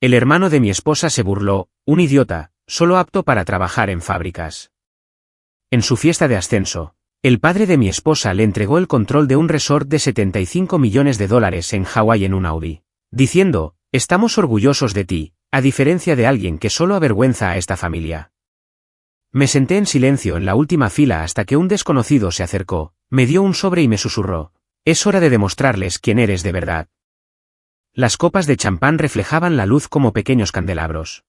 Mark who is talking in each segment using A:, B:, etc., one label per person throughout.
A: El hermano de mi esposa se burló, un idiota, solo apto para trabajar en fábricas. En su fiesta de ascenso, el padre de mi esposa le entregó el control de un resort de $75 millones en Hawái en un Audi, diciendo, estamos orgullosos de ti, a diferencia de alguien que solo avergüenza a esta familia. Me senté en silencio en la última fila hasta que un desconocido se acercó, me dio un sobre y me susurró, es hora de demostrarles quién eres de verdad. Las copas de champán reflejaban la luz como pequeños candelabros.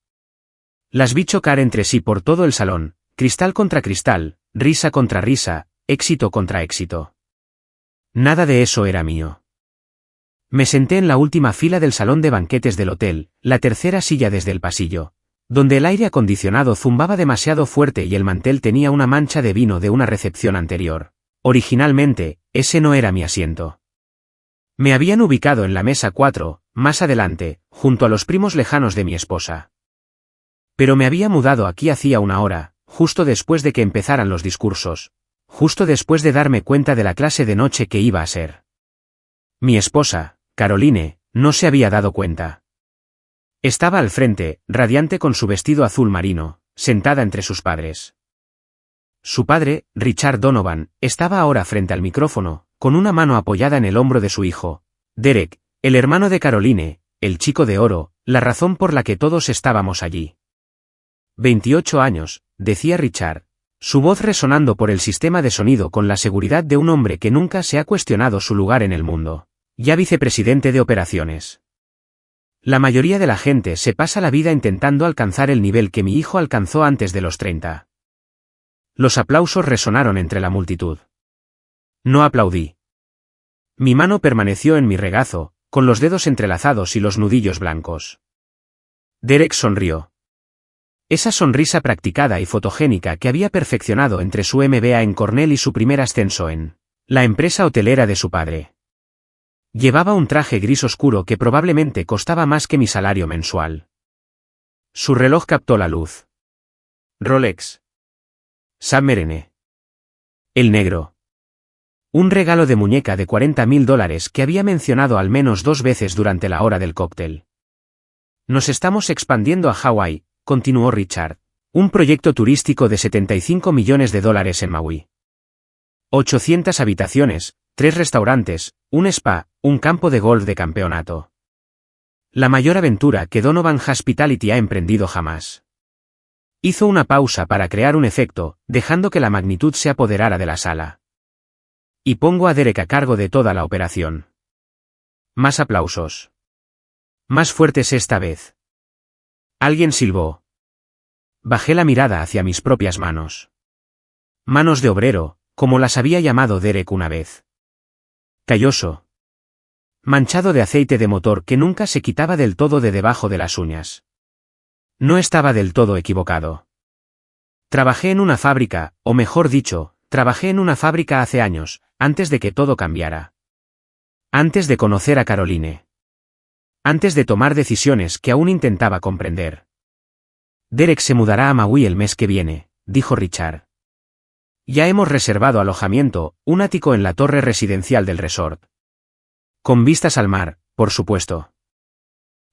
A: Las vi chocar entre sí por todo el salón, cristal contra cristal, risa contra risa, éxito contra éxito. Nada de eso era mío. Me senté en la última fila del salón de banquetes del hotel, la tercera silla desde el pasillo, donde el aire acondicionado zumbaba demasiado fuerte y el mantel tenía una mancha de vino de una recepción anterior. Originalmente, ese no era mi asiento. Me habían ubicado en la mesa 4, más adelante, junto a los primos lejanos de mi esposa. Pero me había mudado aquí hacía una hora, justo después de que empezaran los discursos, justo después de darme cuenta de la clase de noche que iba a ser. Mi esposa, Caroline, no se había dado cuenta. Estaba al frente, radiante con su vestido azul marino, sentada entre sus padres. Su padre, Richard Donovan, estaba ahora frente al micrófono, con una mano apoyada en el hombro de su hijo, Derek, el hermano de Caroline, el chico de oro, la razón por la que todos estábamos allí. 28 años, decía Richard, su voz resonando por el sistema de sonido con la seguridad de un hombre que nunca se ha cuestionado su lugar en el mundo, ya vicepresidente de operaciones. La mayoría de la gente se pasa la vida intentando alcanzar el nivel que mi hijo alcanzó antes de los 30. Los aplausos resonaron entre la multitud. No aplaudí. Mi mano permaneció en mi regazo, con los dedos entrelazados y los nudillos blancos. Derek sonrió. Esa sonrisa practicada y fotogénica que había perfeccionado entre su MBA en Cornell y su primer ascenso en la empresa hotelera de su padre. Llevaba un traje gris oscuro que probablemente costaba más que mi salario mensual. Su reloj captó la luz. Rolex. Submarine. El negro. Un regalo de muñeca de $40.000 que había mencionado al menos 2 veces durante la hora del cóctel. Nos estamos expandiendo a Hawái, continuó Richard. Un proyecto turístico de $75 millones en Maui. 800 habitaciones, 3 restaurantes, un spa, un campo de golf de campeonato. La mayor aventura que Donovan Hospitality ha emprendido jamás. Hizo una pausa para crear un efecto, dejando que la magnitud se apoderara de la sala. Y pongo a Derek a cargo de toda la operación. Más aplausos. Más fuertes esta vez. Alguien silbó. Bajé la mirada hacia mis propias manos. Manos de obrero, como las había llamado Derek una vez. Calloso. Manchado de aceite de motor que nunca se quitaba del todo de debajo de las uñas. No estaba del todo equivocado. Trabajé en una fábrica, o mejor dicho, trabajé en una fábrica hace años, antes de que todo cambiara. Antes de conocer a Caroline. Antes de tomar decisiones que aún intentaba comprender. Derek se mudará a Maui el mes que viene, dijo Richard. Ya hemos reservado alojamiento, un ático en la torre residencial del resort. Con vistas al mar, por supuesto.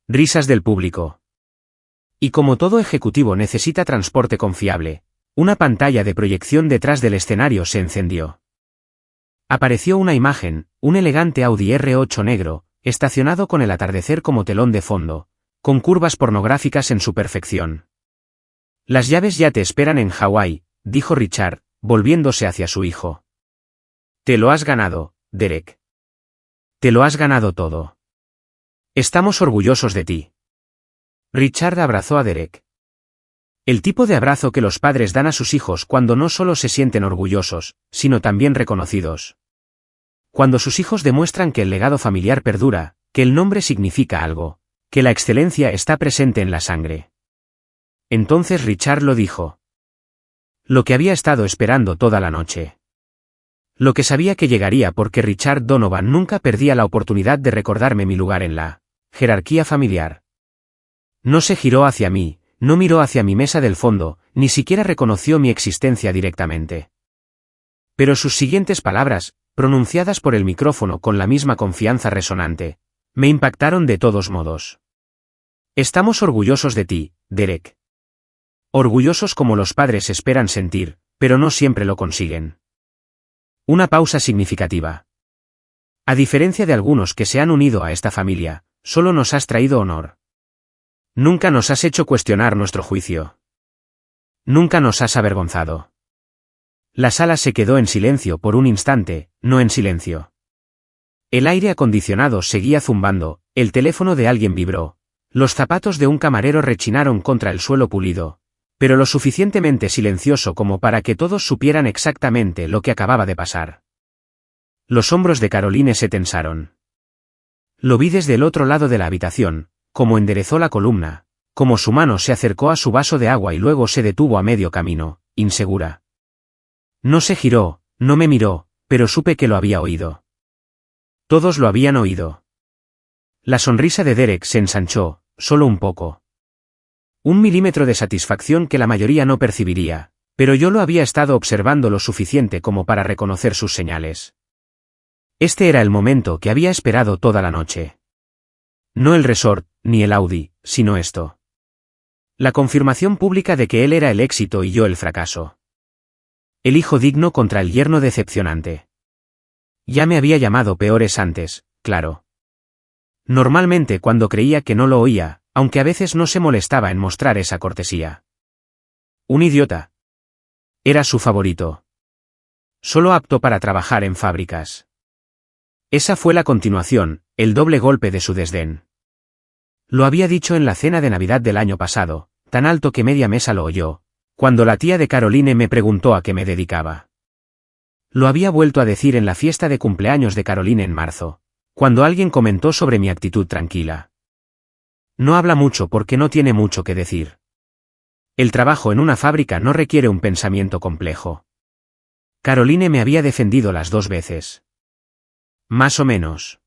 A: Risas del público. Y como todo ejecutivo necesita transporte confiable, una pantalla de proyección detrás del escenario se encendió. Apareció una imagen, un elegante Audi R8 negro, estacionado con el atardecer como telón de fondo, con curvas pornográficas en su perfección. Las llaves ya te esperan en Hawái, dijo Richard, volviéndose hacia su hijo. Te lo has ganado, Derek. Te lo has ganado todo. Estamos orgullosos de ti. Richard abrazó a Derek. El tipo de abrazo que los padres dan a sus hijos cuando no solo se sienten orgullosos, sino también reconocidos. Cuando sus hijos demuestran que el legado familiar perdura, que el nombre significa algo, que la excelencia está presente en la sangre. Entonces Richard lo dijo. Lo que había estado esperando toda la noche. Lo que sabía que llegaría porque Richard Donovan nunca perdía la oportunidad de recordarme mi lugar en la jerarquía familiar. No se giró hacia mí, no miró hacia mi mesa del fondo, ni siquiera reconoció mi existencia directamente. Pero sus siguientes palabras, pronunciadas por el micrófono con la misma confianza resonante, me impactaron de todos modos. Estamos orgullosos de ti, Derek. Orgullosos como los padres esperan sentir, pero no siempre lo consiguen. Una pausa significativa. A diferencia de algunos que se han unido a esta familia, solo nos has traído honor. Nunca nos has hecho cuestionar nuestro juicio. Nunca nos has avergonzado. La sala se quedó en silencio por un instante, no en silencio. El aire acondicionado seguía zumbando, el teléfono de alguien vibró, los zapatos de un camarero rechinaron contra el suelo pulido, pero lo suficientemente silencioso como para que todos supieran exactamente lo que acababa de pasar. Los hombros de Caroline se tensaron. Lo vi desde el otro lado de la habitación, cómo enderezó la columna, cómo su mano se acercó a su vaso de agua y luego se detuvo a medio camino, insegura. No se giró, no me miró, pero supe que lo había oído. Todos lo habían oído. La sonrisa de Derek se ensanchó, solo un poco. 1 milímetro de satisfacción que la mayoría no percibiría, pero yo lo había estado observando lo suficiente como para reconocer sus señales. Este era el momento que había esperado toda la noche. No el resort, ni el Audi, sino esto. La confirmación pública de que él era el éxito y yo el fracaso. El hijo digno contra el yerno decepcionante. Ya me había llamado peores antes, claro. Normalmente cuando creía que no lo oía, aunque a veces no se molestaba en mostrar esa cortesía. Un idiota. Era su favorito. Solo apto para trabajar en fábricas. Esa fue la continuación, el doble golpe de su desdén. Lo había dicho en la cena de Navidad del año pasado, tan alto que media mesa lo oyó, cuando la tía de Caroline me preguntó a qué me dedicaba. Lo había vuelto a decir en la fiesta de cumpleaños de Caroline en marzo, cuando alguien comentó sobre mi actitud tranquila. No habla mucho porque no tiene mucho que decir. El trabajo en una fábrica no requiere un pensamiento complejo. Caroline me había defendido las 2 veces. Más o menos.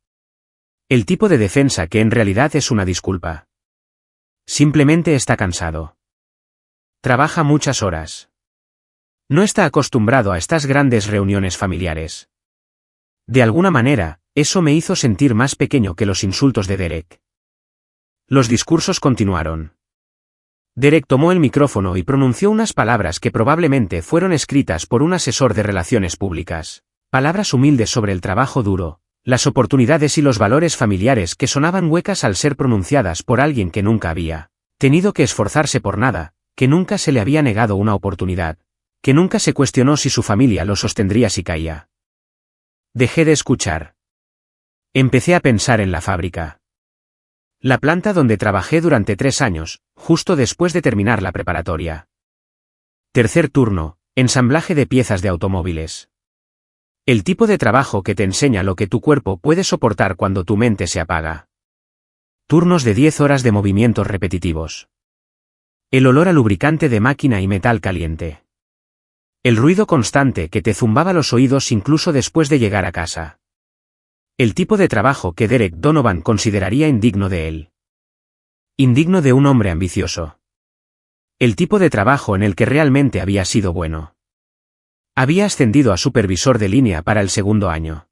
A: El tipo de defensa que en realidad es una disculpa. Simplemente está cansado. Trabaja muchas horas. No está acostumbrado a estas grandes reuniones familiares. De alguna manera, eso me hizo sentir más pequeño que los insultos de Derek. Los discursos continuaron. Derek tomó el micrófono y pronunció unas palabras que probablemente fueron escritas por un asesor de relaciones públicas. Palabras humildes sobre el trabajo duro, las oportunidades y los valores familiares que sonaban huecas al ser pronunciadas por alguien que nunca había tenido que esforzarse por nada, que nunca se le había negado una oportunidad, que nunca se cuestionó si su familia lo sostendría si caía. Dejé de escuchar. Empecé a pensar en la fábrica. La planta donde trabajé durante 3 años, justo después de terminar la preparatoria. Tercer turno, ensamblaje de piezas de automóviles. El tipo de trabajo que te enseña lo que tu cuerpo puede soportar cuando tu mente se apaga. Turnos de 10 horas de movimientos repetitivos. El olor a lubricante de máquina y metal caliente. El ruido constante que te zumbaba los oídos incluso después de llegar a casa. El tipo de trabajo que Derek Donovan consideraría indigno de él. Indigno de un hombre ambicioso. El tipo de trabajo en el que realmente había sido bueno. Había ascendido a supervisor de línea para el 2º año.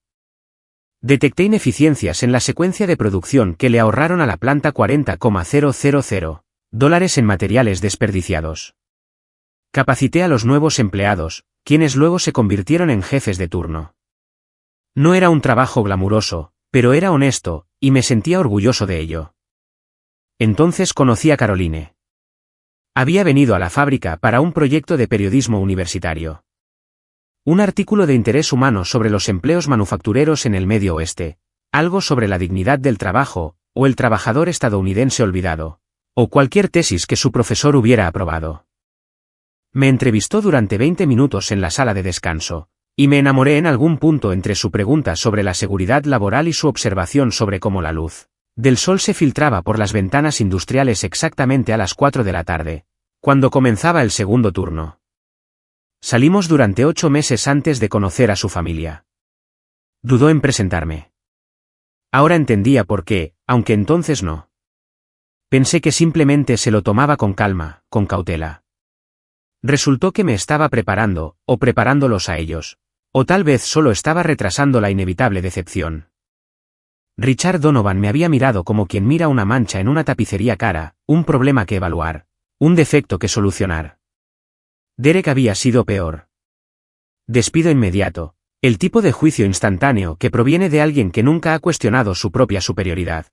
A: Detecté ineficiencias en la secuencia de producción que le ahorraron a la planta $40,000 en materiales desperdiciados. Capacité a los nuevos empleados, quienes luego se convirtieron en jefes de turno. No era un trabajo glamuroso, pero era honesto, y me sentía orgulloso de ello. Entonces conocí a Caroline. Había venido a la fábrica para un proyecto de periodismo universitario. Un artículo de interés humano sobre los empleos manufactureros en el Medio Oeste, algo sobre la dignidad del trabajo, o el trabajador estadounidense olvidado, o cualquier tesis que su profesor hubiera aprobado. Me entrevistó durante 20 minutos en la sala de descanso, y me enamoré en algún punto entre su pregunta sobre la seguridad laboral y su observación sobre cómo la luz del sol se filtraba por las ventanas industriales exactamente a las 4 de la tarde, cuando comenzaba el 2º turno. Salimos durante 8 meses antes de conocer a su familia. Dudó en presentarme. Ahora entendía por qué, aunque entonces no. Pensé que simplemente se lo tomaba con calma, con cautela. Resultó que me estaba preparando, o preparándolos a ellos. O tal vez solo estaba retrasando la inevitable decepción. Richard Donovan me había mirado como quien mira una mancha en una tapicería cara, un problema que evaluar, un defecto que solucionar. Derek había sido peor. Despido inmediato, el tipo de juicio instantáneo que proviene de alguien que nunca ha cuestionado su propia superioridad.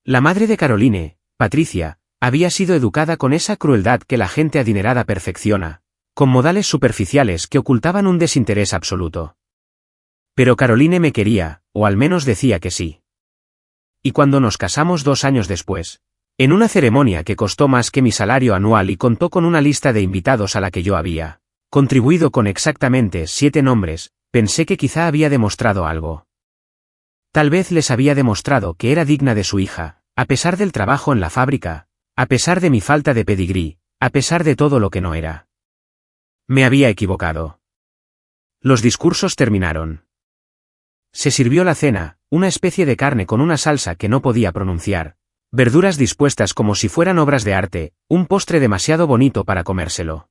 A: La madre de Caroline, Patricia, había sido educada con esa crueldad que la gente adinerada perfecciona, con modales superficiales que ocultaban un desinterés absoluto. Pero Caroline me quería, o al menos decía que sí. Y cuando nos casamos 2 años después, en una ceremonia que costó más que mi salario anual y contó con una lista de invitados a la que yo había contribuido con exactamente 7 nombres, pensé que quizá había demostrado algo. Tal vez les había demostrado que era digna de su hija, a pesar del trabajo en la fábrica, a pesar de mi falta de pedigrí, a pesar de todo lo que no era. Me había equivocado. Los discursos terminaron. Se sirvió la cena, una especie de carne con una salsa que no podía pronunciar, verduras dispuestas como si fueran obras de arte, un postre demasiado bonito para comérselo.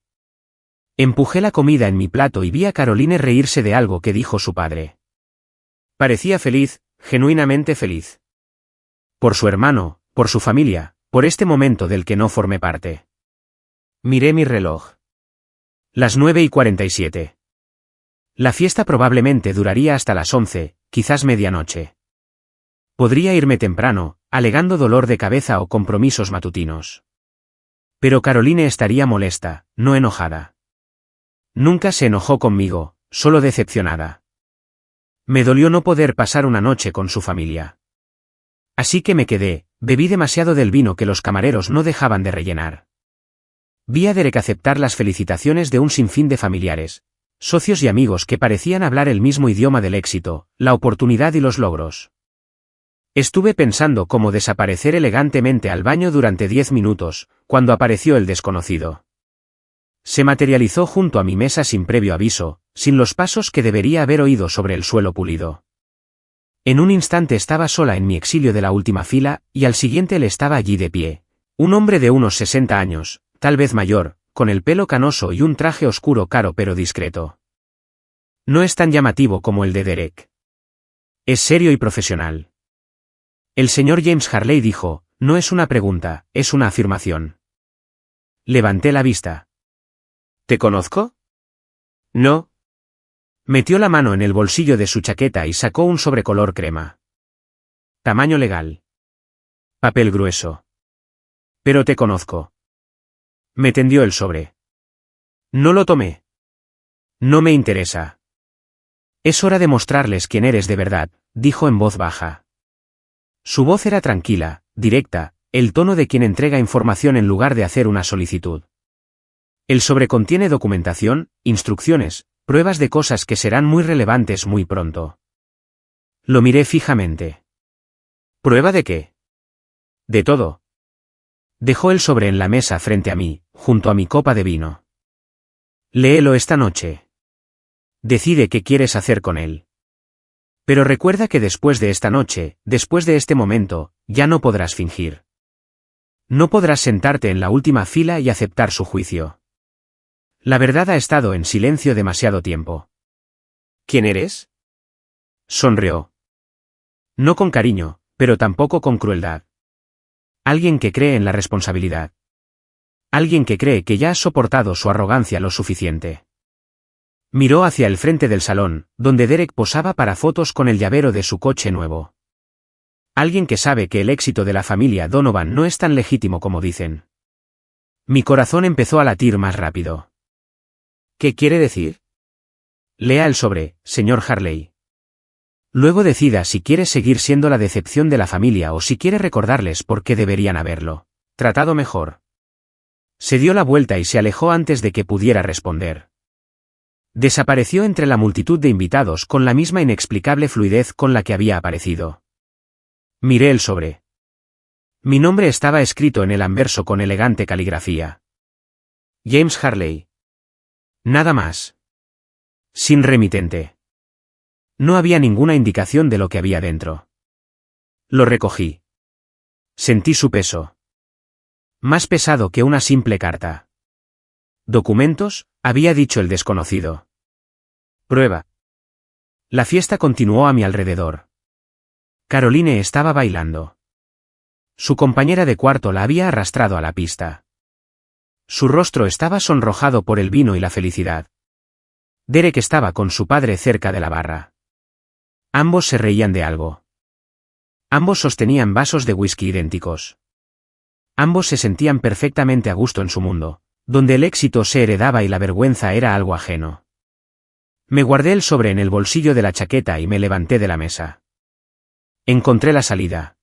A: Empujé la comida en mi plato y vi a Caroline reírse de algo que dijo su padre. Parecía feliz, genuinamente feliz. Por su hermano, por su familia, por este momento del que no formé parte. Miré mi reloj. Las 9:47. La fiesta probablemente duraría hasta las 11, quizás medianoche. Podría irme temprano, alegando dolor de cabeza o compromisos matutinos. Pero Caroline estaría molesta, no enojada. Nunca se enojó conmigo, solo decepcionada. Me dolió no poder pasar una noche con su familia. Así que me quedé, bebí demasiado del vino que los camareros no dejaban de rellenar. Vi a Derek aceptar las felicitaciones de un sinfín de familiares, socios y amigos que parecían hablar el mismo idioma del éxito, la oportunidad y los logros. Estuve pensando cómo desaparecer elegantemente al baño durante 10 minutos, cuando apareció el desconocido. Se materializó junto a mi mesa sin previo aviso, sin los pasos que debería haber oído sobre el suelo pulido. En un instante estaba sola en mi exilio de la última fila, y al siguiente él estaba allí de pie. Un hombre de unos 60 años, tal vez mayor, con el pelo canoso y un traje oscuro caro pero discreto. No es tan llamativo como el de Derek. Es serio y profesional. El señor James Harley dijo, no es una pregunta, es una afirmación. Levanté la vista. ¿Te conozco? No. Metió la mano en el bolsillo de su chaqueta y sacó un sobre color crema. Tamaño legal. Papel grueso. Pero te conozco. Me tendió el sobre. No lo tomé. No me interesa. Es hora de mostrarles quién eres de verdad, dijo en voz baja. Su voz era tranquila, directa, el tono de quien entrega información en lugar de hacer una solicitud. El sobre contiene documentación, instrucciones, pruebas de cosas que serán muy relevantes muy pronto. Lo miré fijamente. ¿Prueba de qué? De todo. Dejó el sobre en la mesa frente a mí, junto a mi copa de vino. Léelo esta noche. Decide qué quieres hacer con él. Pero recuerda que después de esta noche, después de este momento, ya no podrás fingir. No podrás sentarte en la última fila y aceptar su juicio. La verdad ha estado en silencio demasiado tiempo. ¿Quién eres? Sonrió. No con cariño, pero tampoco con crueldad. Alguien que cree en la responsabilidad. Alguien que cree que ya has soportado su arrogancia lo suficiente. Miró hacia el frente del salón, donde Derek posaba para fotos con el llavero de su coche nuevo. Alguien que sabe que el éxito de la familia Donovan no es tan legítimo como dicen. Mi corazón empezó a latir más rápido. ¿Qué quiere decir? Lea el sobre, señor Harley. Luego decida si quiere seguir siendo la decepción de la familia o si quiere recordarles por qué deberían haberlo tratado mejor. Se dio la vuelta y se alejó antes de que pudiera responder. Desapareció entre la multitud de invitados con la misma inexplicable fluidez con la que había aparecido. Miré el sobre. Mi nombre estaba escrito en el anverso con elegante caligrafía. James Harley. Nada más. Sin remitente. No había ninguna indicación de lo que había dentro. Lo recogí. Sentí su peso. Más pesado que una simple carta. ¿Documentos?, había dicho el desconocido. Prueba. La fiesta continuó a mi alrededor. Caroline estaba bailando. Su compañera de cuarto la había arrastrado a la pista. Su rostro estaba sonrojado por el vino y la felicidad. Derek estaba con su padre cerca de la barra. Ambos se reían de algo. Ambos sostenían vasos de whisky idénticos. Ambos se sentían perfectamente a gusto en su mundo, donde el éxito se heredaba y la vergüenza era algo ajeno. Me guardé el sobre en el bolsillo de la chaqueta y me levanté de la mesa. Encontré la salida.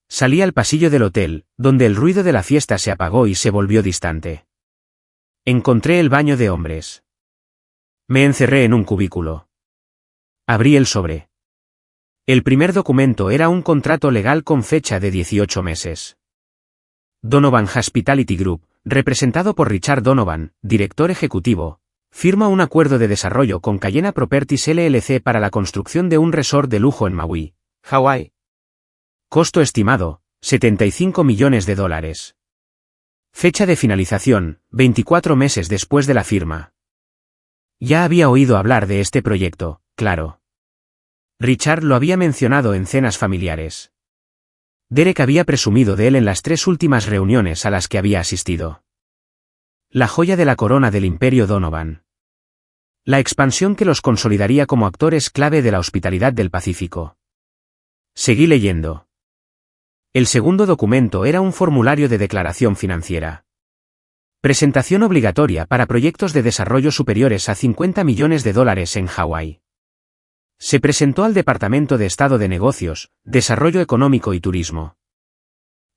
A: Salí al pasillo del hotel, donde el ruido de la fiesta se apagó y se volvió distante. Encontré el baño de hombres. Me encerré en un cubículo. Abrí el sobre. El primer documento era un contrato legal con fecha de 18 meses. Donovan Hospitality Group, representado por Richard Donovan, director ejecutivo, firma un acuerdo de desarrollo con Cayena Properties LLC para la construcción de un resort de lujo en Maui, Hawái. Costo estimado, $75 millones. Fecha de finalización, 24 meses después de la firma. Ya había oído hablar de este proyecto, claro. Richard lo había mencionado en cenas familiares. Derek había presumido de él en las 3 últimas reuniones a las que había asistido. La joya de la corona del Imperio Donovan. La expansión que los consolidaría como actores clave de la hospitalidad del Pacífico. Seguí leyendo. El segundo documento era un formulario de declaración financiera. Presentación obligatoria para proyectos de desarrollo superiores a $50 millones en Hawái. Se presentó al Departamento de Estado de Negocios, Desarrollo Económico y Turismo.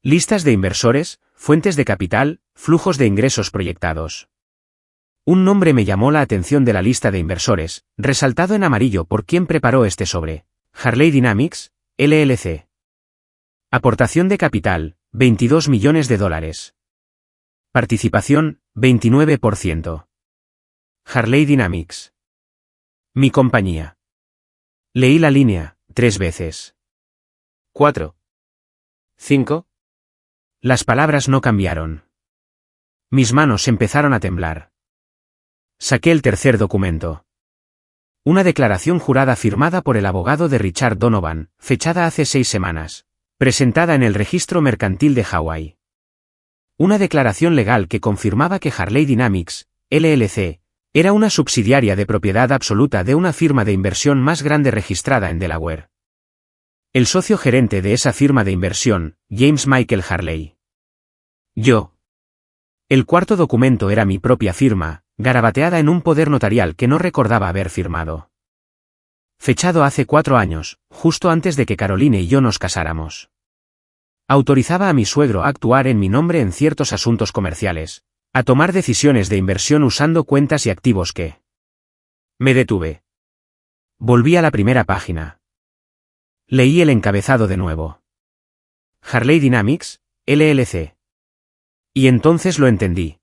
A: Listas de inversores, fuentes de capital, flujos de ingresos proyectados. Un nombre me llamó la atención de la lista de inversores, resaltado en amarillo por quien preparó este sobre. Harley Dynamics, LLC. Aportación de capital, $22 millones. Participación, 29%. Harley Dynamics. Mi compañía. Leí la línea, 3 veces. 4. 5. Las palabras no cambiaron. Mis manos empezaron a temblar. Saqué el tercer documento. Una declaración jurada firmada por el abogado de Richard Donovan, fechada hace 6 semanas. Presentada en el registro mercantil de Hawái. Una declaración legal que confirmaba que Harley Dynamics, LLC, era una subsidiaria de propiedad absoluta de una firma de inversión más grande registrada en Delaware. El socio gerente de esa firma de inversión, James Michael Harley. Yo. El cuarto documento era mi propia firma, garabateada en un poder notarial que no recordaba haber firmado. Fechado hace 4 años, justo antes de que Caroline y yo nos casáramos. Autorizaba a mi suegro a actuar en mi nombre en ciertos asuntos comerciales, a tomar decisiones de inversión usando cuentas y activos que... Me detuve. Volví a la primera página. Leí el encabezado de nuevo. Harley Dynamics, LLC. Y entonces lo entendí.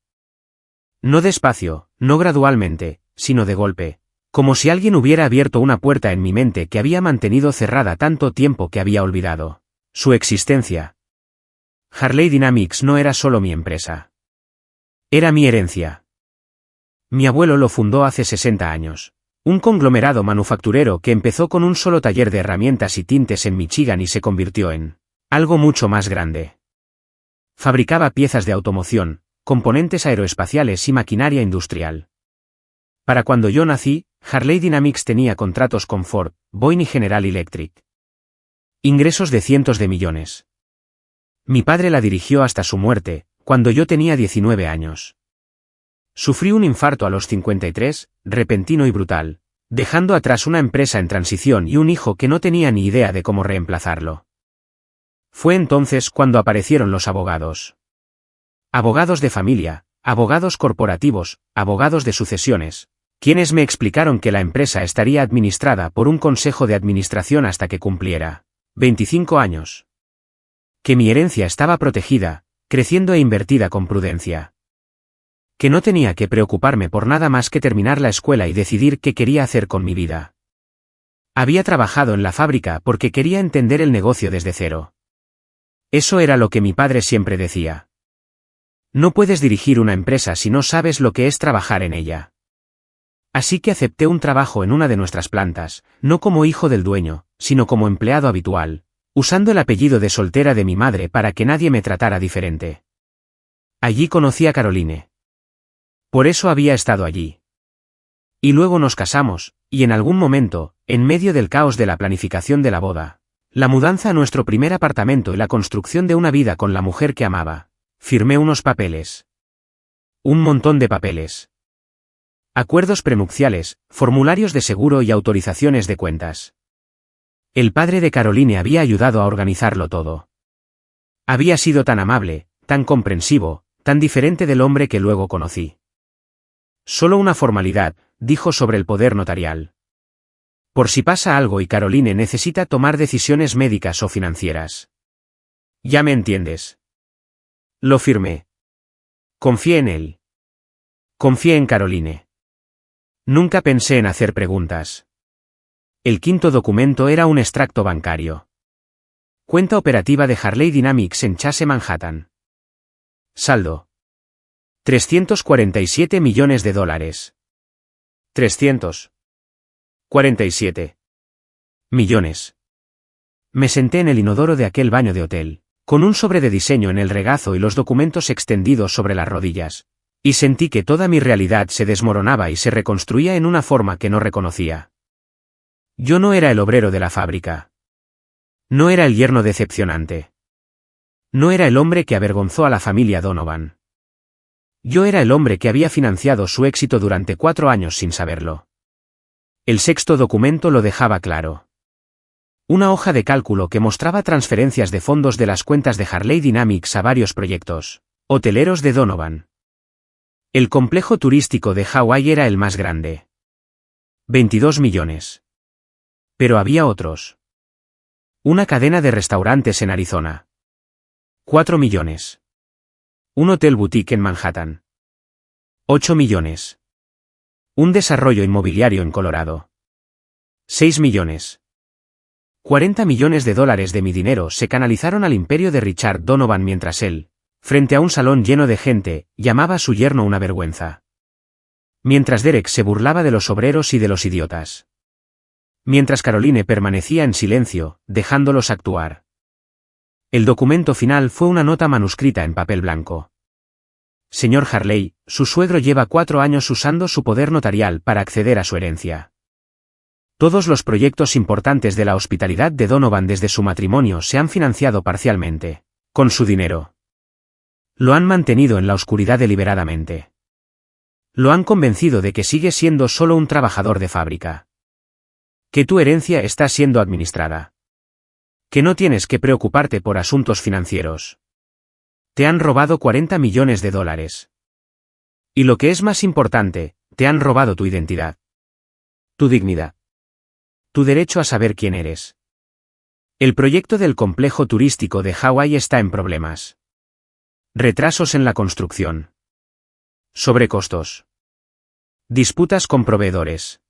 A: No despacio, no gradualmente, sino de golpe. Como si alguien hubiera abierto una puerta en mi mente que había mantenido cerrada tanto tiempo que había olvidado su existencia. Harley Dynamics no era solo mi empresa. Era mi herencia. Mi abuelo lo fundó hace 60 años. Un conglomerado manufacturero que empezó con un solo taller de herramientas y tintes en Michigan y se convirtió en algo mucho más grande. Fabricaba piezas de automoción, componentes aeroespaciales y maquinaria industrial. Para cuando yo nací, Harley Dynamics tenía contratos con Ford, Boeing y General Electric. Ingresos de cientos de millones. Mi padre la dirigió hasta su muerte, cuando yo tenía 19 años. Sufrí un infarto a los 53, repentino y brutal, dejando atrás una empresa en transición y un hijo que no tenía ni idea de cómo reemplazarlo. Fue entonces cuando aparecieron los abogados. Abogados de familia, abogados corporativos, abogados de sucesiones, quienes me explicaron que la empresa estaría administrada por un consejo de administración hasta que cumpliera 25 años. Que mi herencia estaba protegida, creciendo e invertida con prudencia. Que no tenía que preocuparme por nada más que terminar la escuela y decidir qué quería hacer con mi vida. Había trabajado en la fábrica porque quería entender el negocio desde cero. Eso era lo que mi padre siempre decía. No puedes dirigir una empresa si no sabes lo que es trabajar en ella. Así que acepté un trabajo en una de nuestras plantas, no como hijo del dueño, sino como empleado habitual, usando el apellido de soltera de mi madre para que nadie me tratara diferente. Allí conocí a Caroline. Por eso había estado allí. Y luego nos casamos, y en algún momento, en medio del caos de la planificación de la boda, la mudanza a nuestro primer apartamento y la construcción de una vida con la mujer que amaba, firmé unos papeles. Un montón de papeles. Acuerdos prenupciales, formularios de seguro y autorizaciones de cuentas. El padre de Caroline había ayudado a organizarlo todo. Había sido tan amable, tan comprensivo, tan diferente del hombre que luego conocí. Solo una formalidad, dijo sobre el poder notarial. Por si pasa algo y Caroline necesita tomar decisiones médicas o financieras. Ya me entiendes. Lo firmé. Confié en él. Confié en Caroline. Nunca pensé en hacer preguntas. El quinto documento era un extracto bancario. Cuenta operativa de Harley Dynamics en Chase Manhattan. Saldo. $347 millones. 347 millones. Me senté en el inodoro de aquel baño de hotel, con un sobre de diseño en el regazo y los documentos extendidos sobre las rodillas, y sentí que toda mi realidad se desmoronaba y se reconstruía en una forma que no reconocía. Yo no era el obrero de la fábrica. No era el yerno decepcionante. No era el hombre que avergonzó a la familia Donovan. Yo era el hombre que había financiado su éxito durante 4 años sin saberlo. El sexto documento lo dejaba claro. Una hoja de cálculo que mostraba transferencias de fondos de las cuentas de Harley Dynamics a varios proyectos hoteleros de Donovan. El complejo turístico de Hawái era el más grande. 22 millones. Pero había otros. Una cadena de restaurantes en Arizona. 4 millones. Un hotel boutique en Manhattan. 8 millones. Un desarrollo inmobiliario en Colorado. 6 millones. $40 millones de mi dinero se canalizaron al imperio de Richard Donovan mientras él, frente a un salón lleno de gente, llamaba a su yerno una vergüenza. Mientras Derek se burlaba de los obreros y de los idiotas. Mientras Caroline permanecía en silencio, dejándolos actuar. El documento final fue una nota manuscrita en papel blanco. Señor Harley, su suegro lleva 4 años usando su poder notarial para acceder a su herencia. Todos los proyectos importantes de la hospitalidad de Donovan desde su matrimonio se han financiado parcialmente, con su dinero. Lo han mantenido en la oscuridad deliberadamente. Lo han convencido de que sigue siendo solo un trabajador de fábrica. Que tu herencia está siendo administrada. Que no tienes que preocuparte por asuntos financieros. Te han robado $40 millones. Y lo que es más importante, te han robado tu identidad. Tu dignidad. Tu derecho a saber quién eres. El proyecto del complejo turístico de Hawái está en problemas. Retrasos en la construcción. Sobrecostos. Disputas con proveedores.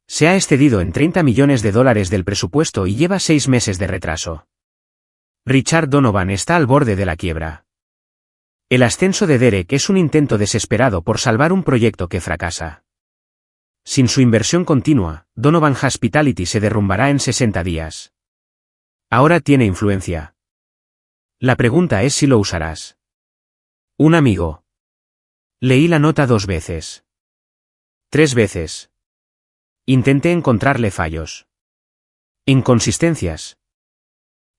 A: Se ha excedido en $30 millones del presupuesto y lleva 6 meses de retraso. Richard Donovan está al borde de la quiebra. El ascenso de Derek es un intento desesperado por salvar un proyecto que fracasa. Sin su inversión continua, Donovan Hospitality se derrumbará en 60 días. Ahora tiene influencia. La pregunta es si lo usarás. Un amigo. Leí la nota 2 veces. 3 veces. Intenté encontrarle fallos. Inconsistencias.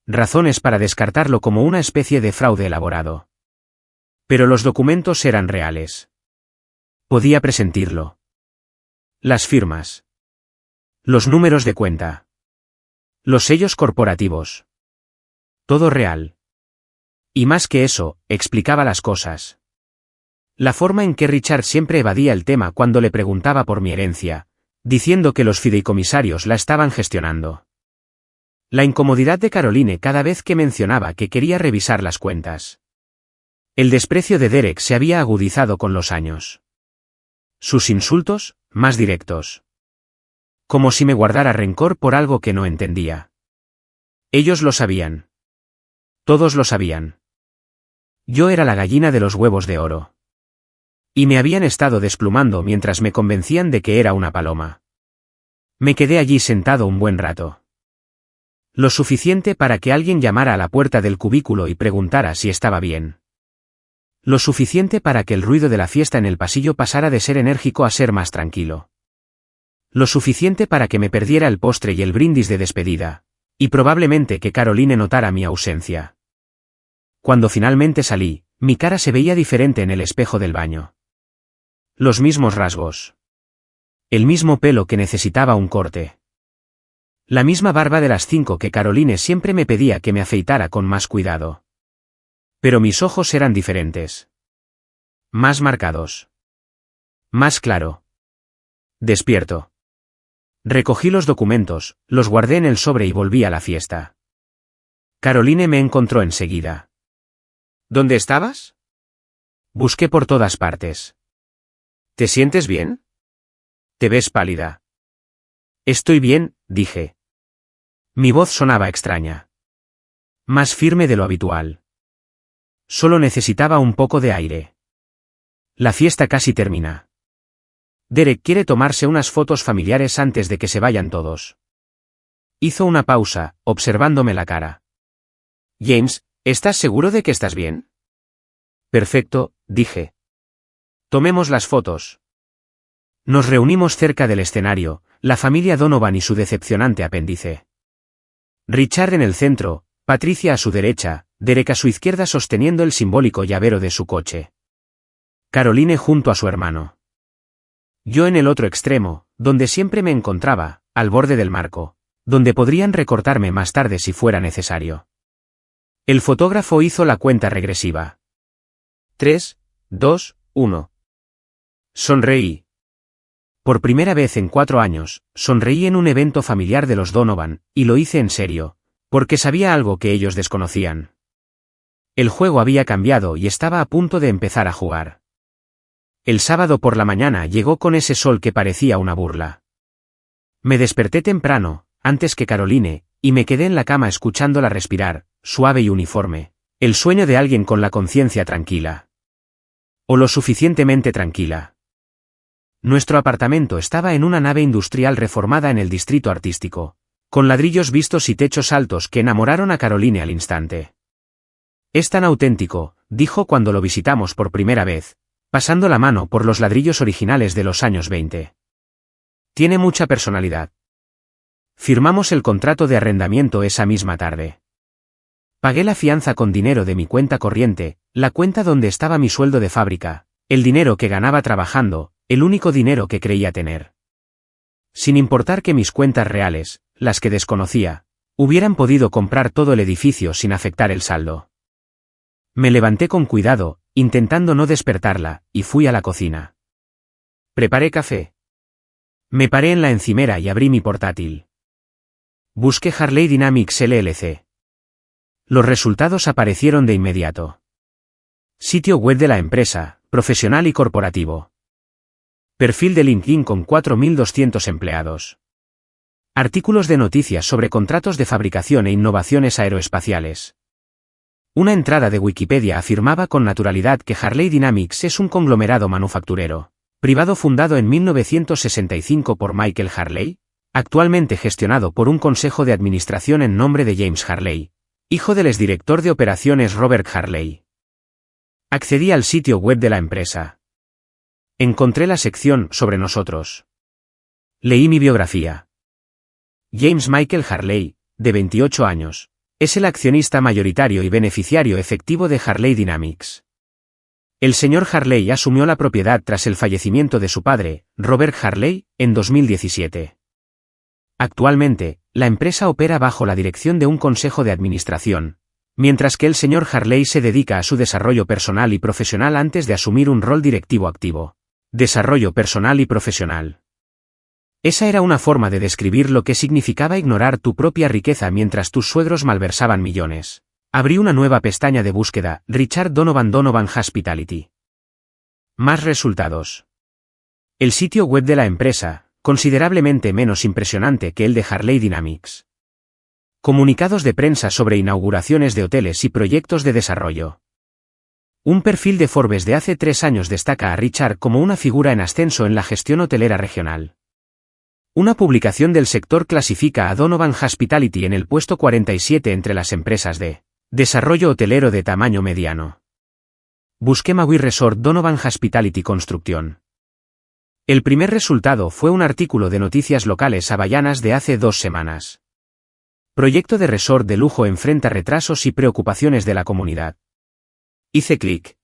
A: Razones para descartarlo como una especie de fraude elaborado. Pero los documentos eran reales. Podía presentirlo. Las firmas. Los números de cuenta. Los sellos corporativos. Todo real. Y más que eso, explicaba las cosas. La forma en que Richard siempre evadía el tema cuando le preguntaba por mi herencia, diciendo que los fideicomisarios la estaban gestionando. La incomodidad de Caroline cada vez que mencionaba que quería revisar las cuentas. El desprecio de Derek se había agudizado con los años. Sus insultos, más directos. Como si me guardara rencor por algo que no entendía. Ellos lo sabían. Todos lo sabían. Yo era la gallina de los huevos de oro. Y me habían estado desplumando mientras me convencían de que era una paloma. Me quedé allí sentado un buen rato. Lo suficiente para que alguien llamara a la puerta del cubículo y preguntara si estaba bien. Lo suficiente para que el ruido de la fiesta en el pasillo pasara de ser enérgico a ser más tranquilo. Lo suficiente para que me perdiera el postre y el brindis de despedida, y probablemente que Caroline notara mi ausencia. Cuando finalmente salí, mi cara se veía diferente en el espejo del baño. Los mismos rasgos. El mismo pelo que necesitaba un corte. La misma barba de las 5 que Caroline siempre me pedía que me afeitara con más cuidado. Pero mis ojos eran diferentes. Más marcados. Más claro. Despierto. Recogí los documentos, los guardé en el sobre y volví a la fiesta. Caroline me encontró enseguida. ¿Dónde estabas? Busqué por todas partes. ¿Te sientes bien? Te ves pálida. Estoy bien, dije. Mi voz sonaba extraña. Más firme de lo habitual. Solo necesitaba un poco de aire. La fiesta casi termina. Derek quiere tomarse unas fotos familiares antes de que se vayan todos. Hizo una pausa, observándome la cara. James, ¿estás seguro de que estás bien? Perfecto, dije. Tomemos las fotos. Nos reunimos cerca del escenario, la familia Donovan y su decepcionante apéndice. Richard en el centro, Patricia a su derecha, Derek a su izquierda sosteniendo el simbólico llavero de su coche. Caroline junto a su hermano. Yo en el otro extremo, donde siempre me encontraba, al borde del marco, donde podrían recortarme más tarde si fuera necesario. El fotógrafo hizo la cuenta regresiva. 3, 2, 1. Sonreí. Por primera vez en 4 años, sonreí en un evento familiar de los Donovan, y lo hice en serio, porque sabía algo que ellos desconocían. El juego había cambiado y estaba a punto de empezar a jugar. El sábado por la mañana llegó con ese sol que parecía una burla. Me desperté temprano, antes que Caroline, y me quedé en la cama escuchándola respirar, suave y uniforme, el sueño de alguien con la conciencia tranquila. O lo suficientemente tranquila. Nuestro apartamento estaba en una nave industrial reformada en el distrito artístico, con ladrillos vistos y techos altos que enamoraron a Caroline al instante. Es tan auténtico, dijo cuando lo visitamos por primera vez, pasando la mano por los ladrillos originales de los años 20. Tiene mucha personalidad. Firmamos el contrato de arrendamiento esa misma tarde. Pagué la fianza con dinero de mi cuenta corriente, la cuenta donde estaba mi sueldo de fábrica, el dinero que ganaba trabajando, el único dinero que creía tener. Sin importar que mis cuentas reales, las que desconocía, hubieran podido comprar todo el edificio sin afectar el saldo. Me levanté con cuidado, intentando no despertarla, y fui a la cocina. Preparé café. Me paré en la encimera y abrí mi portátil. Busqué Harley Dynamics LLC. Los resultados aparecieron de inmediato. Sitio web de la empresa, profesional y corporativo. Perfil de LinkedIn con 4.200 empleados. Artículos de noticias sobre contratos de fabricación e innovaciones aeroespaciales. Una entrada de Wikipedia afirmaba con naturalidad que Harley Dynamics es un conglomerado manufacturero, privado fundado en 1965 por Michael Harley, actualmente gestionado por un consejo de administración en nombre de James Harley, hijo del exdirector de operaciones Robert Harley. Accedí al sitio web de la empresa. Encontré la sección sobre nosotros. Leí mi biografía. James Michael Harley, de 28 años, es el accionista mayoritario y beneficiario efectivo de Harley Dynamics. El señor Harley asumió la propiedad tras el fallecimiento de su padre, Robert Harley, en 2017. Actualmente, la empresa opera bajo la dirección de un consejo de administración, mientras que el señor Harley se dedica a su desarrollo personal y profesional antes de asumir un rol directivo activo. Desarrollo personal y profesional. Esa era una forma de describir lo que significaba ignorar tu propia riqueza mientras tus suegros malversaban millones. Abrí una nueva pestaña de búsqueda, Richard Donovan Hospitality. Más resultados. El sitio web de la empresa, considerablemente menos impresionante que el de Harley Dynamics. Comunicados de prensa sobre inauguraciones de hoteles y proyectos de desarrollo. Un perfil de Forbes de hace 3 años destaca a Richard como una figura en ascenso en la gestión hotelera regional. Una publicación del sector clasifica a Donovan Hospitality en el puesto 47 entre las empresas de desarrollo hotelero de tamaño mediano. Busqué Maui Resort Donovan Hospitality Construcción. El primer resultado fue un artículo de noticias locales hawaianas de hace 2 semanas. Proyecto de resort de lujo enfrenta retrasos y preocupaciones de la comunidad. Hice clic.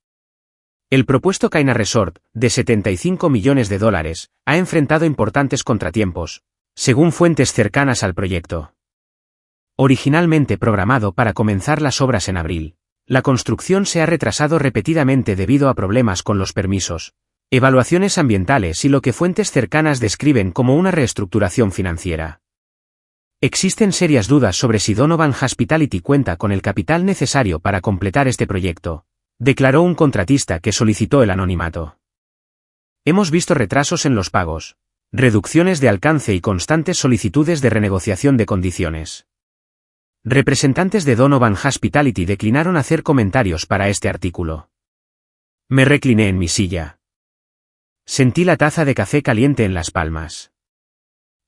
A: El propuesto Kaina Resort, de $75 millones, ha enfrentado importantes contratiempos, según fuentes cercanas al proyecto. Originalmente programado para comenzar las obras en abril, la construcción se ha retrasado repetidamente debido a problemas con los permisos, evaluaciones ambientales y lo que fuentes cercanas describen como una reestructuración financiera. Existen serias dudas sobre si Donovan Hospitality cuenta con el capital necesario para completar este proyecto, declaró un contratista que solicitó el anonimato. Hemos visto retrasos en los pagos, reducciones de alcance y constantes solicitudes de renegociación de condiciones. Representantes de Donovan Hospitality declinaron hacer comentarios para este artículo. Me recliné en mi silla. Sentí la taza de café caliente en las palmas.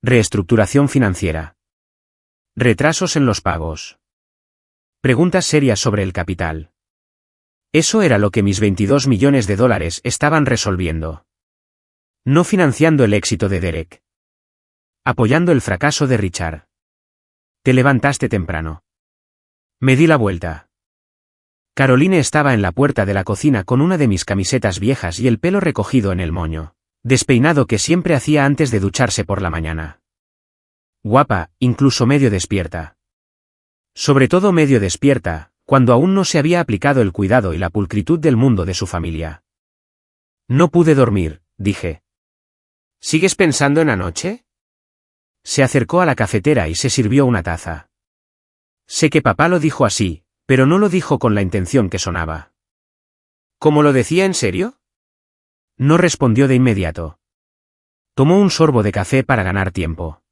A: Reestructuración financiera. Retrasos en los pagos. Preguntas serias sobre el capital. Eso era lo que mis $22 millones estaban resolviendo. No financiando el éxito de Derek. Apoyando el fracaso de Richard. Te levantaste temprano. Me di la vuelta. Caroline estaba en la puerta de la cocina con una de mis camisetas viejas y el pelo recogido en el moño, despeinado que siempre hacía antes de ducharse por la mañana. Guapa, incluso medio despierta. Sobre todo medio despierta, cuando aún no se había aplicado el cuidado y la pulcritud del mundo de su familia. No pude dormir, dije. ¿Sigues pensando en anoche? Se acercó a la cafetera y se sirvió una taza. Sé que papá lo dijo así, pero no lo dijo con la intención que sonaba. ¿Cómo lo decía en serio? No respondió de inmediato. Tomó un sorbo de café para ganar tiempo.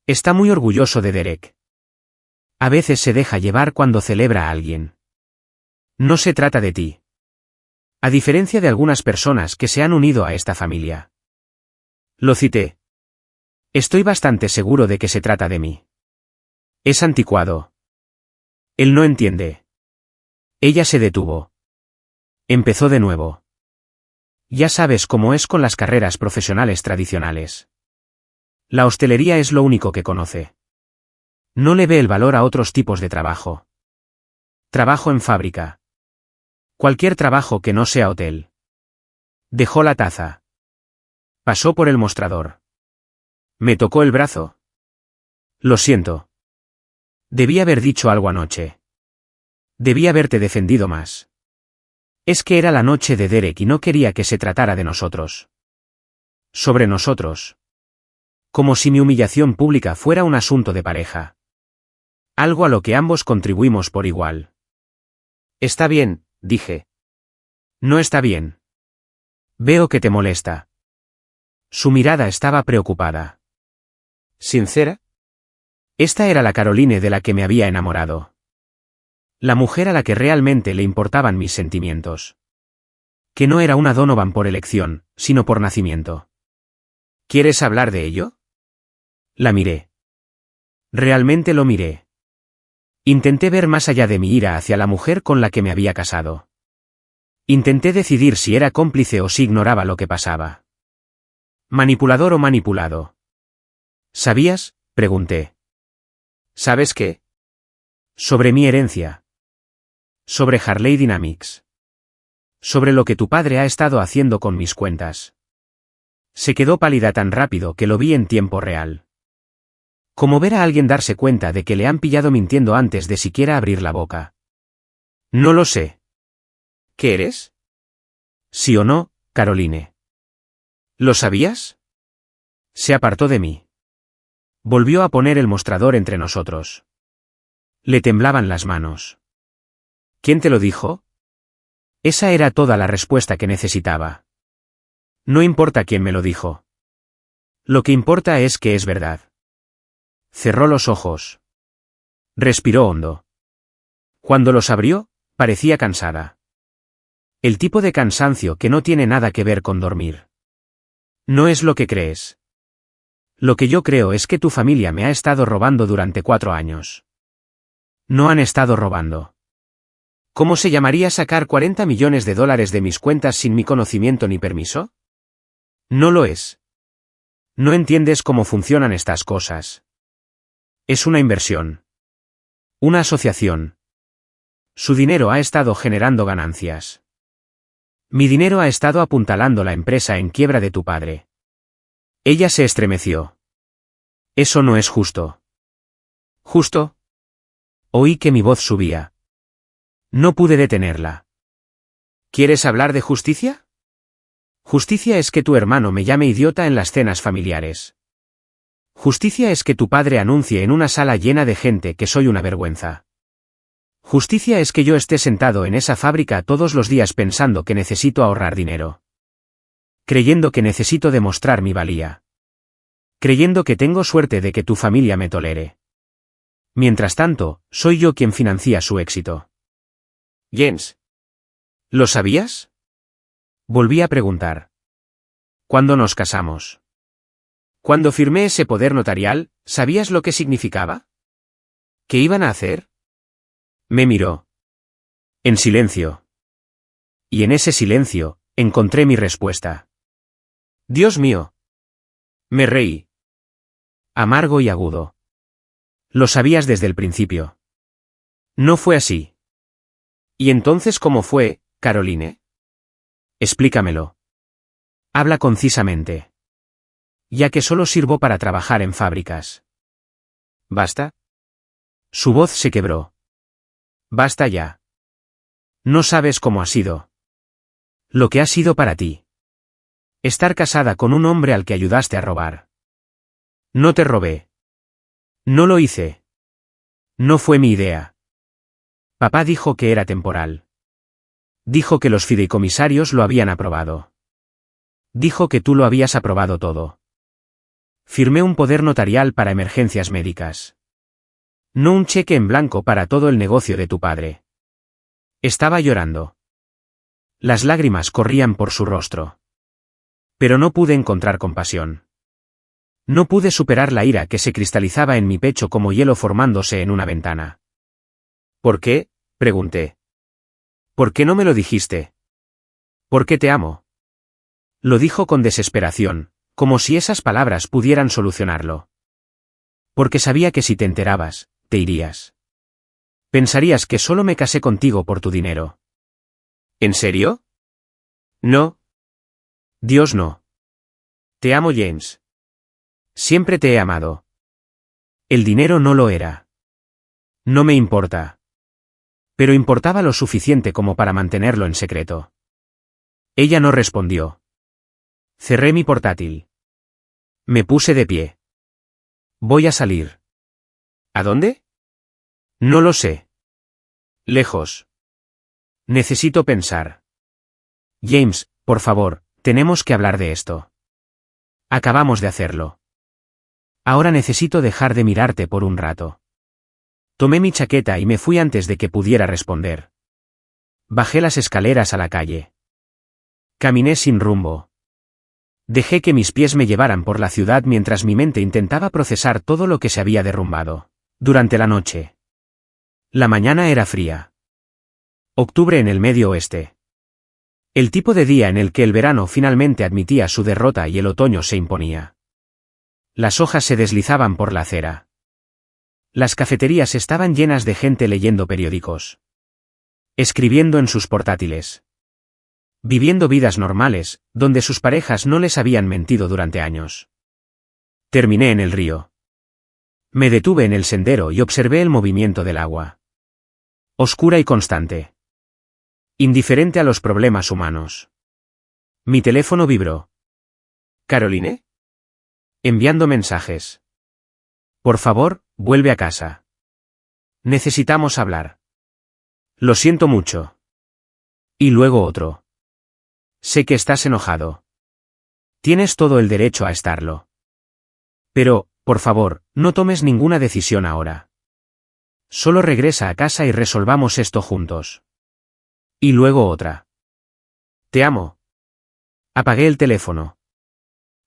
A: Está muy orgulloso de Derek. A veces se deja llevar cuando celebra a alguien. No se trata de ti. A diferencia de algunas personas que se han unido a esta familia. Lo cité. Estoy bastante seguro de que se trata de mí. Es anticuado. Él no entiende. Ella se detuvo. Empezó de nuevo. Ya sabes cómo es con las carreras profesionales tradicionales. La hostelería es lo único que conoce. No le ve el valor a otros tipos de trabajo. Trabajo en fábrica. Cualquier trabajo que no sea hotel. Dejó la taza. Pasó por el mostrador. Me tocó el brazo. Lo siento. Debí haber dicho algo anoche. Debí haberte defendido más. Es que era la noche de Derek y no quería que se tratara de nosotros. Sobre nosotros. Como si mi humillación pública fuera un asunto de pareja. Algo a lo que ambos contribuimos por igual. Está bien, dije. No está bien. Veo que te molesta. Su mirada estaba preocupada. ¿Sincera? Esta era la Caroline de la que me había enamorado. La mujer a la que realmente le importaban mis sentimientos. Que no era una Donovan por elección, sino por nacimiento. ¿Quieres hablar de ello? La miré. Realmente lo miré. Intenté ver más allá de mi ira hacia la mujer con la que me había casado. Intenté decidir si era cómplice o si ignoraba lo que pasaba. ¿Manipulador o manipulado? ¿Sabías? Pregunté. ¿Sabes qué? Sobre mi herencia. Sobre Harley Dynamics. Sobre lo que tu padre ha estado haciendo con mis cuentas. Se quedó pálida tan rápido que lo vi en tiempo real. Como ver a alguien darse cuenta de que le han pillado mintiendo antes de siquiera abrir la boca. No lo sé. ¿Qué eres? ¿Sí o no, Caroline? ¿Lo sabías? Se apartó de mí. Volvió a poner el mostrador entre nosotros. Le temblaban las manos. ¿Quién te lo dijo? Esa era toda la respuesta que necesitaba. No importa quién me lo dijo. Lo que importa es que es verdad. Cerró los ojos. Respiró hondo. Cuando los abrió, parecía cansada. El tipo de cansancio que no tiene nada que ver con dormir. No es lo que crees. Lo que yo creo es que tu familia me ha estado robando durante 4 años. No han estado robando. ¿Cómo se llamaría sacar 40 millones de dólares de mis cuentas sin mi conocimiento ni permiso? No lo es. No entiendes cómo funcionan estas cosas. Es una inversión. Una asociación. Su dinero ha estado generando ganancias. Mi dinero ha estado apuntalando la empresa en quiebra de tu padre. Ella se estremeció. Eso no es justo. ¿Justo? Oí que mi voz subía. No pude detenerla. ¿Quieres hablar de justicia? Justicia es que tu hermano me llame idiota en las cenas familiares. Justicia es que tu padre anuncie en una sala llena de gente que soy una vergüenza. Justicia es que yo esté sentado en esa fábrica todos los días pensando que necesito ahorrar dinero. Creyendo que necesito demostrar mi valía. Creyendo que tengo suerte de que tu familia me tolere. Mientras tanto, soy yo quien financia su éxito. Jens. ¿Lo sabías? Volví a preguntar. ¿Cuándo nos casamos? Cuando firmé ese poder notarial, ¿sabías lo que significaba? ¿Qué iban a hacer? Me miró. En silencio. Y en ese silencio, encontré mi respuesta. Dios mío. Me reí. Amargo y agudo. Lo sabías desde el principio. No fue así. ¿Y entonces cómo fue, Caroline? Explícamelo. Habla concisamente. Ya que solo sirvo para trabajar en fábricas. ¿Basta? Su voz se quebró. Basta ya. No sabes cómo ha sido. Lo que ha sido para ti. Estar casada con un hombre al que ayudaste a robar. No te robé. No lo hice. No fue mi idea. Papá dijo que era temporal. Dijo que los fideicomisarios lo habían aprobado. Dijo que tú lo habías aprobado todo. Firmé un poder notarial para emergencias médicas. No un cheque en blanco para todo el negocio de tu padre. Estaba llorando. Las lágrimas corrían por su rostro. Pero no pude encontrar compasión. No pude superar la ira que se cristalizaba en mi pecho como hielo formándose en una ventana. ¿Por qué?, pregunté. ¿Por qué no me lo dijiste? Porque te amo. Lo dijo con desesperación, como si esas palabras pudieran solucionarlo. Porque sabía que si te enterabas, te irías. Pensarías que solo me casé contigo por tu dinero. ¿En serio? No. Dios no. Te amo, James. Siempre te he amado. El dinero no lo era. No me importa. Pero importaba lo suficiente como para mantenerlo en secreto. Ella no respondió. Cerré mi portátil. Me puse de pie. Voy a salir. ¿A dónde? No lo sé. Lejos. Necesito pensar. James, por favor, tenemos que hablar de esto. Acabamos de hacerlo. Ahora necesito dejar de mirarte por un rato. Tomé mi chaqueta y me fui antes de que pudiera responder. Bajé las escaleras a la calle. Caminé sin rumbo. Dejé que mis pies me llevaran por la ciudad mientras mi mente intentaba procesar todo lo que se había derrumbado. Durante la noche. La mañana era fría. Octubre en el Medio Oeste. El tipo de día en el que el verano finalmente admitía su derrota y el otoño se imponía. Las hojas se deslizaban por la acera. Las cafeterías estaban llenas de gente leyendo periódicos. Escribiendo en sus portátiles. Viviendo vidas normales, donde sus parejas no les habían mentido durante años. Terminé en el río. Me detuve en el sendero y observé el movimiento del agua. Oscura y constante. Indiferente a los problemas humanos. Mi teléfono vibró. ¿Caroline? Enviando mensajes. Por favor, vuelve a casa. Necesitamos hablar. Lo siento mucho. Y luego otro. Sé que estás enojado. Tienes todo el derecho a estarlo. Pero, por favor, no tomes ninguna decisión ahora. Solo regresa a casa y resolvamos esto juntos. Y luego otra. Te amo. Apagué el teléfono.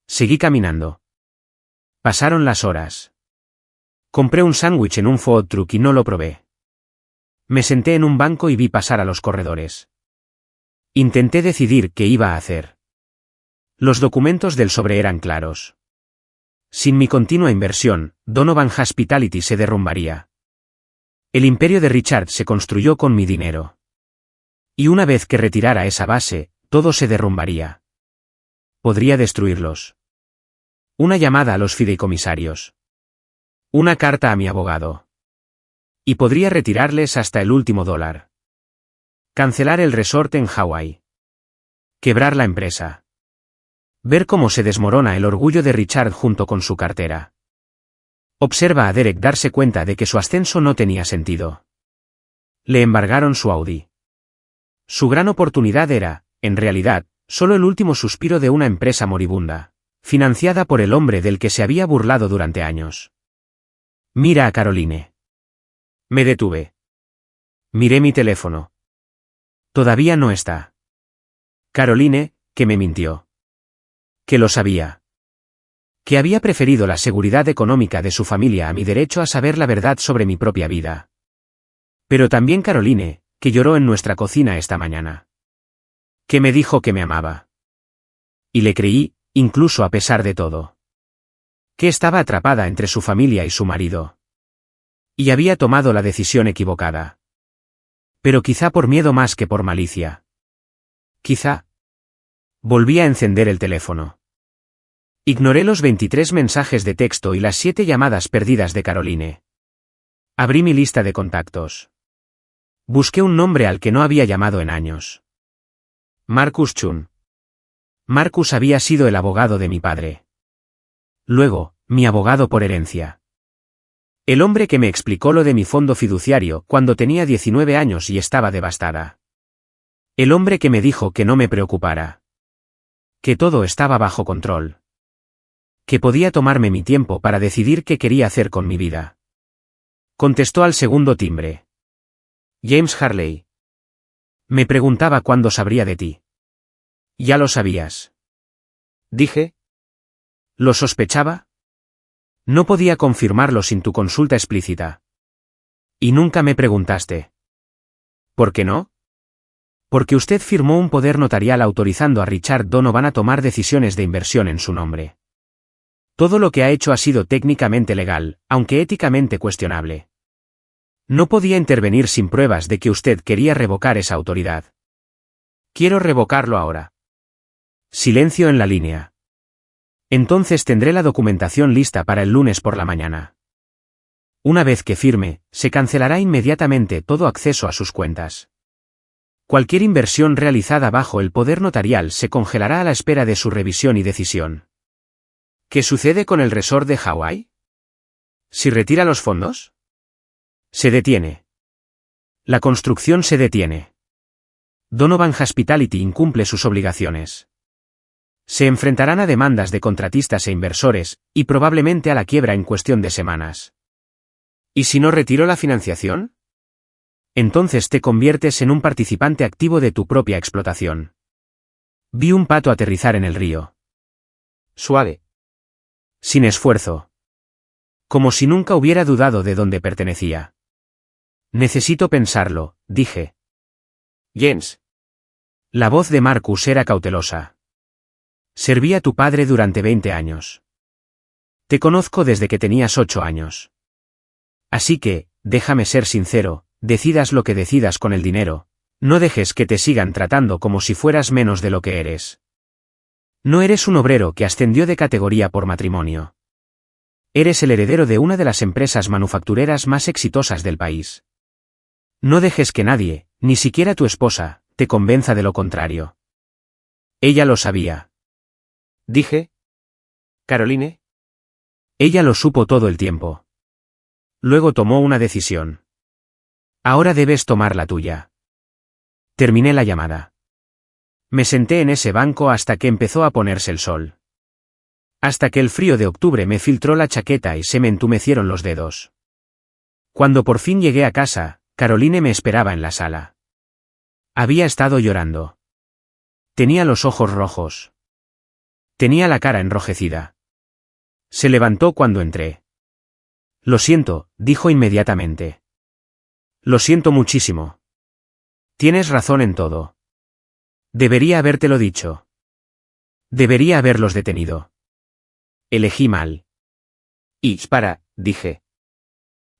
A: Seguí caminando. Pasaron las horas. Compré un sándwich en un food truck y no lo probé. Me senté en un banco y vi pasar a los corredores. Intenté decidir qué iba a hacer. Los documentos del sobre eran claros. Sin mi continua inversión, Donovan Hospitality se derrumbaría. El imperio de Richard se construyó con mi dinero. Y una vez que retirara esa base, todo se derrumbaría. Podría destruirlos. Una llamada a los fideicomisarios. Una carta a mi abogado. Y podría retirarles hasta el último dólar. Cancelar el resort en Hawái. Quebrar la empresa. Ver cómo se desmorona el orgullo de Richard junto con su cartera. Observa a Derek darse cuenta de que su ascenso no tenía sentido. Le embargaron su Audi. Su gran oportunidad era, en realidad, solo el último suspiro de una empresa moribunda, financiada por el hombre del que se había burlado durante años. Mira a Caroline. Me detuve. Miré mi teléfono. Todavía no está. Caroline, que me mintió. Que lo sabía. Que había preferido la seguridad económica de su familia a mi derecho a saber la verdad sobre mi propia vida. Pero también Caroline, que lloró en nuestra cocina esta mañana. Que me dijo que me amaba. Y le creí, incluso a pesar de todo. Que estaba atrapada entre su familia y su marido. Y había tomado la decisión equivocada. Pero quizá por miedo más que por malicia. Quizá. Volví a encender el teléfono. Ignoré los 23 mensajes de texto y las 7 llamadas perdidas de Caroline. Abrí mi lista de contactos. Busqué un nombre al que no había llamado en años. Marcus Chun. Marcus había sido el abogado de mi padre. Luego, mi abogado por herencia. El hombre que me explicó lo de mi fondo fiduciario cuando tenía 19 años y estaba devastada. El hombre que me dijo que no me preocupara. Que todo estaba bajo control. Que podía tomarme mi tiempo para decidir qué quería hacer con mi vida. Contestó al segundo timbre. James Harley. Me preguntaba cuándo sabría de ti. Ya lo sabías. Dije. ¿Lo sospechaba? No podía confirmarlo sin tu consulta explícita. Y nunca me preguntaste. ¿Por qué no? Porque usted firmó un poder notarial autorizando a Richard Donovan a tomar decisiones de inversión en su nombre. Todo lo que ha hecho ha sido técnicamente legal, aunque éticamente cuestionable. No podía intervenir sin pruebas de que usted quería revocar esa autoridad. Quiero revocarlo ahora. Silencio en la línea. Entonces tendré la documentación lista para el lunes por la mañana. Una vez que firme, se cancelará inmediatamente todo acceso a sus cuentas. Cualquier inversión realizada bajo el poder notarial se congelará a la espera de su revisión y decisión. ¿Qué sucede con el resort de Hawái? ¿Si retira los fondos? Se detiene. La construcción se detiene. Donovan Hospitality incumple sus obligaciones. Se enfrentarán a demandas de contratistas e inversores, y probablemente a la quiebra en cuestión de semanas. ¿Y si no retiro la financiación? Entonces te conviertes en un participante activo de tu propia explotación. Vi un pato aterrizar en el río. Suave. Sin esfuerzo. Como si nunca hubiera dudado de dónde pertenecía. Necesito pensarlo, dije. Jens. La voz de Marcus era cautelosa. Serví a tu padre durante 20 años. Te conozco desde que tenías 8 años. Así que, déjame ser sincero, decidas lo que decidas con el dinero, no dejes que te sigan tratando como si fueras menos de lo que eres. No eres un obrero que ascendió de categoría por matrimonio. Eres el heredero de una de las empresas manufactureras más exitosas del país. No dejes que nadie, ni siquiera tu esposa, te convenza de lo contrario. Ella lo sabía. Dije. ¿Caroline? Ella lo supo todo el tiempo. Luego tomó una decisión. Ahora debes tomar la tuya. Terminé la llamada. Me senté en ese banco hasta que empezó a ponerse el sol. Hasta que el frío de octubre me filtró la chaqueta y se me entumecieron los dedos. Cuando por fin llegué a casa, Caroline me esperaba en la sala. Había estado llorando. Tenía los ojos rojos. Tenía la cara enrojecida. Se levantó cuando entré. Lo siento, dijo inmediatamente. Lo siento muchísimo. Tienes razón en todo. Debería habértelo dicho. Debería haberlos detenido. Elegí mal. Para, dije.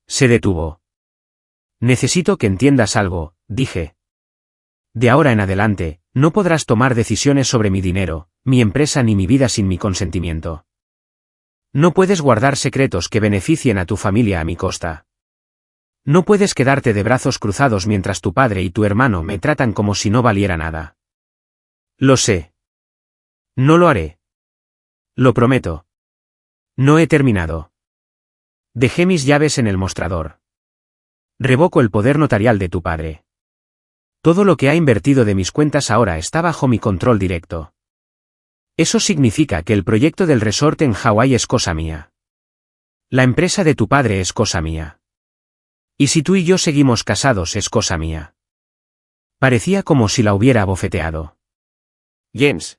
A: Se detuvo. Necesito que entiendas algo, dije. De ahora en adelante, no podrás tomar decisiones sobre mi dinero, mi empresa ni mi vida sin mi consentimiento. No puedes guardar secretos que beneficien a tu familia a mi costa. No puedes quedarte de brazos cruzados mientras tu padre y tu hermano me tratan como si no valiera nada. Lo sé. No lo haré. Lo prometo. No he terminado. Dejé mis llaves en el mostrador. Revoco el poder notarial de tu padre. Todo lo que ha invertido de mis cuentas ahora está bajo mi control directo. Eso significa que el proyecto del resort en Hawái es cosa mía. La empresa de tu padre es cosa mía. Y si tú y yo seguimos casados es cosa mía. Parecía como si la hubiera abofeteado. James.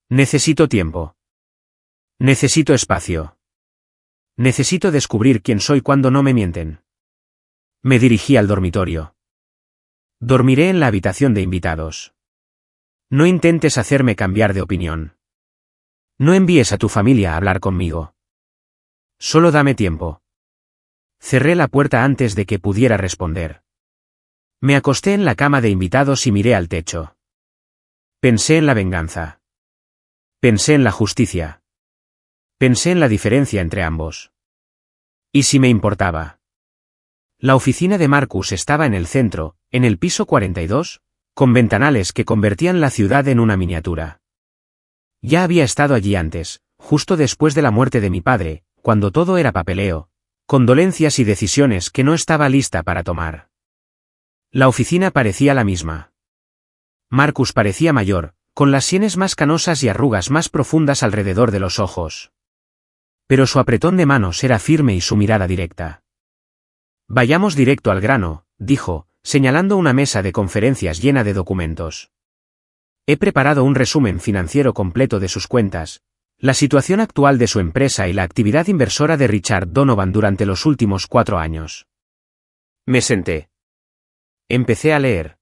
A: Necesito tiempo. Necesito espacio. Necesito descubrir quién soy cuando no me mienten. Me dirigí al dormitorio. Dormiré en la habitación de invitados. No intentes hacerme cambiar de opinión. No envíes a tu familia a hablar conmigo. Solo dame tiempo. Cerré la puerta antes de que pudiera responder. Me acosté en la cama de invitados y miré al techo. Pensé en la venganza. Pensé en la justicia. Pensé en la diferencia entre ambos. ¿Y si me importaba? La oficina de Marcus estaba en el centro, en el piso 42, con ventanales que convertían la ciudad en una miniatura. Ya había estado allí antes, justo después de la muerte de mi padre, cuando todo era papeleo, condolencias y decisiones que no estaba lista para tomar. La oficina parecía la misma. Marcus parecía mayor, con las sienes más canosas y arrugas más profundas alrededor de los ojos. Pero su apretón de manos era firme y su mirada directa. Vayamos directo al grano, dijo, señalando una mesa de conferencias llena de documentos. He preparado un resumen financiero completo de sus cuentas, la situación actual de su empresa y la actividad inversora de Richard Donovan durante los últimos 4 años. Me senté. Empecé a leer.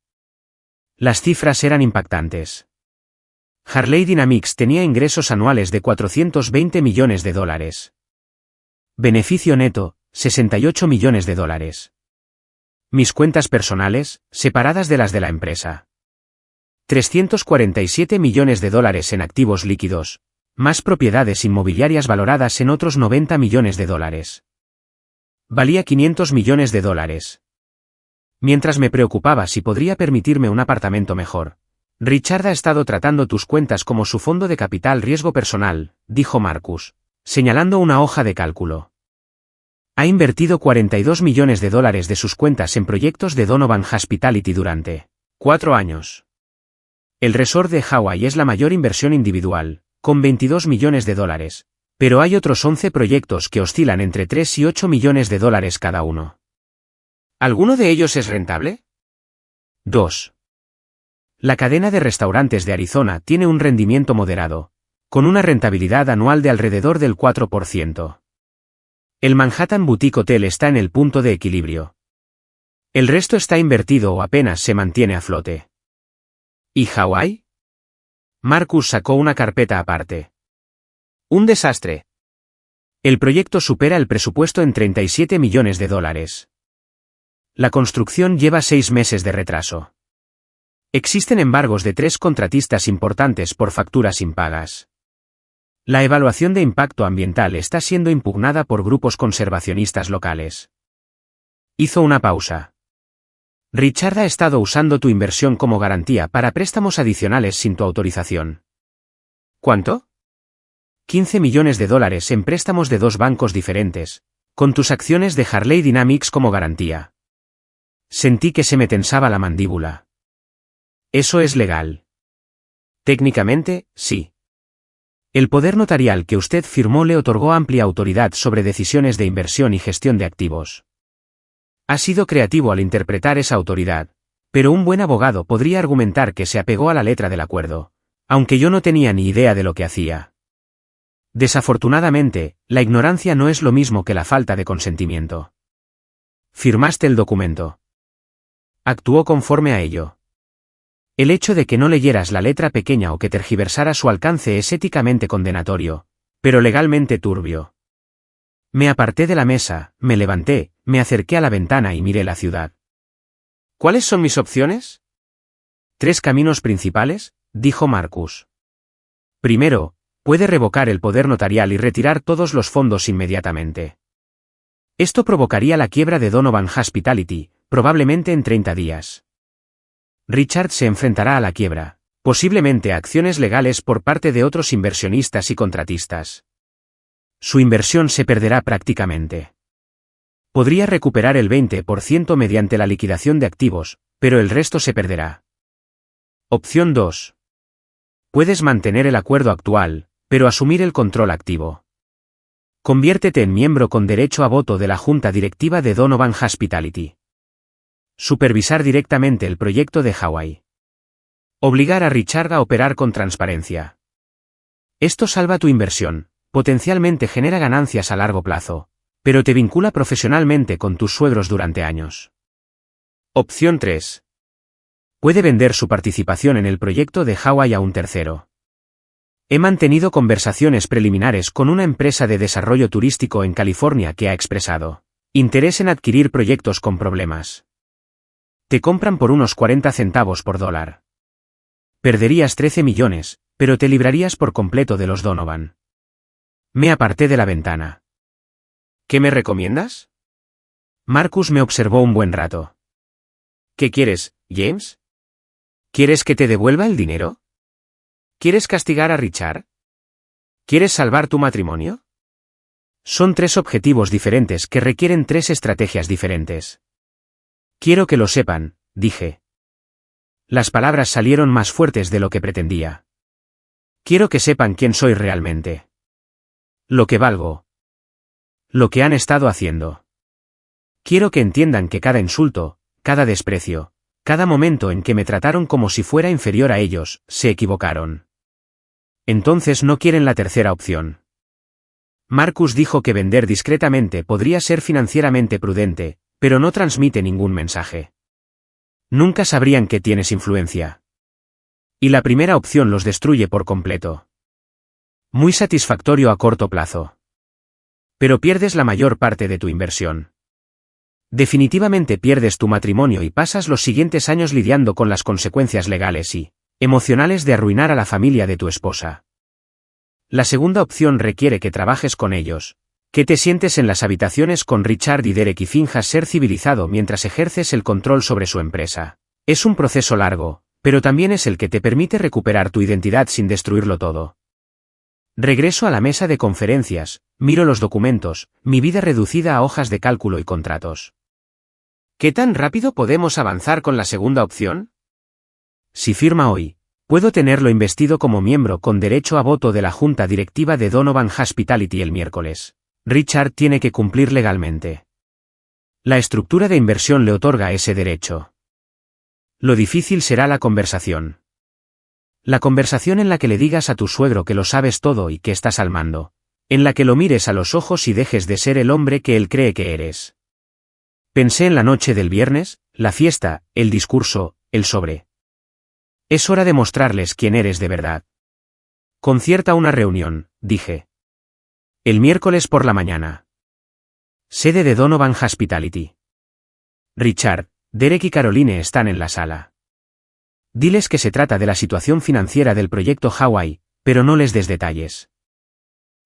A: Las cifras eran impactantes. Harley Dynamics tenía ingresos anuales de $420 millones. Beneficio neto, $68 millones. Mis cuentas personales, separadas de las de la empresa. $347 millones en activos líquidos, más propiedades inmobiliarias valoradas en otros $90 millones. Valía $500 millones. Mientras me preocupaba si podría permitirme un apartamento mejor, Richard ha estado tratando tus cuentas como su fondo de capital riesgo personal, dijo Marcus, señalando una hoja de cálculo. Ha invertido $42 millones de sus cuentas en proyectos de Donovan Hospitality durante 4 años. El resort de Hawái es la mayor inversión individual, con $22 millones, pero hay otros 11 proyectos que oscilan entre $3 y $8 millones cada uno. ¿Alguno de ellos es rentable? 2. La cadena de restaurantes de Arizona tiene un rendimiento moderado, con una rentabilidad anual de alrededor del 4%. El Manhattan Boutique Hotel está en el punto de equilibrio. El resto está invertido o apenas se mantiene a flote. ¿Y Hawái? Marcus sacó una carpeta aparte. Un desastre. El proyecto supera el presupuesto en $37 millones. La construcción lleva 6 meses de retraso. Existen embargos de 3 contratistas importantes por facturas impagas. La evaluación de impacto ambiental está siendo impugnada por grupos conservacionistas locales. Hizo una pausa. Richard ha estado usando tu inversión como garantía para préstamos adicionales sin tu autorización. ¿Cuánto? $15 millones en préstamos de 2 bancos diferentes, con tus acciones de Harley Dynamics como garantía. Sentí que se me tensaba la mandíbula. ¿Eso es legal? Técnicamente, sí. El poder notarial que usted firmó le otorgó amplia autoridad sobre decisiones de inversión y gestión de activos. Ha sido creativo al interpretar esa autoridad, pero un buen abogado podría argumentar que se apegó a la letra del acuerdo, aunque yo no tenía ni idea de lo que hacía. Desafortunadamente, la ignorancia no es lo mismo que la falta de consentimiento. Firmaste el documento. Actuó conforme a ello. El hecho de que no leyeras la letra pequeña o que tergiversara su alcance es éticamente condenatorio, pero legalmente turbio. Me aparté de la mesa, me levanté, me acerqué a la ventana y miré la ciudad. ¿Cuáles son mis opciones? 3 caminos principales, dijo Marcus. Primero, puede revocar el poder notarial y retirar todos los fondos inmediatamente. Esto provocaría la quiebra de Donovan Hospitality, probablemente en 30 días. Richard se enfrentará a la quiebra, posiblemente a acciones legales por parte de otros inversionistas y contratistas. Su inversión se perderá prácticamente. Podría recuperar el 20% mediante la liquidación de activos, pero el resto se perderá. Opción 2. Puedes mantener el acuerdo actual, pero asumir el control activo. Conviértete en miembro con derecho a voto de la junta directiva de Donovan Hospitality. Supervisar directamente el proyecto de Hawái. Obligar a Richard a operar con transparencia. Esto salva tu inversión, potencialmente genera ganancias a largo plazo, pero te vincula profesionalmente con tus suegros durante años. Opción 3. Puede vender su participación en el proyecto de Hawái a un tercero. He mantenido conversaciones preliminares con una empresa de desarrollo turístico en California que ha expresado interés en adquirir proyectos con problemas. Te compran por unos 40 centavos por dólar. Perderías 13 millones, pero te librarías por completo de los Donovan. Me aparté de la ventana. ¿Qué me recomiendas? Marcus me observó un buen rato. ¿Qué quieres, James? ¿Quieres que te devuelva el dinero? ¿Quieres castigar a Richard? ¿Quieres salvar tu matrimonio? Son 3 objetivos diferentes que requieren 3 estrategias diferentes. Quiero que lo sepan, dije. Las palabras salieron más fuertes de lo que pretendía. Quiero que sepan quién soy realmente. Lo que valgo. Lo que han estado haciendo. Quiero que entiendan que cada insulto, cada desprecio, cada momento en que me trataron como si fuera inferior a ellos, se equivocaron. Entonces no quieren la tercera opción. Marcus dijo que vender discretamente podría ser financieramente prudente, pero no transmite ningún mensaje. Nunca sabrían que tienes influencia. Y la primera opción los destruye por completo. Muy satisfactorio a corto plazo. Pero pierdes la mayor parte de tu inversión. Definitivamente pierdes tu matrimonio y pasas los siguientes años lidiando con las consecuencias legales y emocionales de arruinar a la familia de tu esposa. La segunda opción requiere que trabajes con ellos, que te sientes en las habitaciones con Richard y Derek y finjas ser civilizado mientras ejerces el control sobre su empresa. Es un proceso largo, pero también es el que te permite recuperar tu identidad sin destruirlo todo. Regreso a la mesa de conferencias, miro los documentos, mi vida reducida a hojas de cálculo y contratos. ¿Qué tan rápido podemos avanzar con la segunda opción? Si firma hoy, puedo tenerlo investido como miembro con derecho a voto de la junta directiva de Donovan Hospitality el miércoles. Richard tiene que cumplir legalmente. La estructura de inversión le otorga ese derecho. Lo difícil será la conversación. La conversación en la que le digas a tu suegro que lo sabes todo y que estás al mando. En la que lo mires a los ojos y dejes de ser el hombre que él cree que eres. Pensé en la noche del viernes, la fiesta, el discurso, el sobre. Es hora de mostrarles quién eres de verdad. Concierta una reunión, dije. El miércoles por la mañana. Sede de Donovan Hospitality. Richard, Derek y Caroline están en la sala. Diles que se trata de la situación financiera del proyecto Hawái, pero no les des detalles.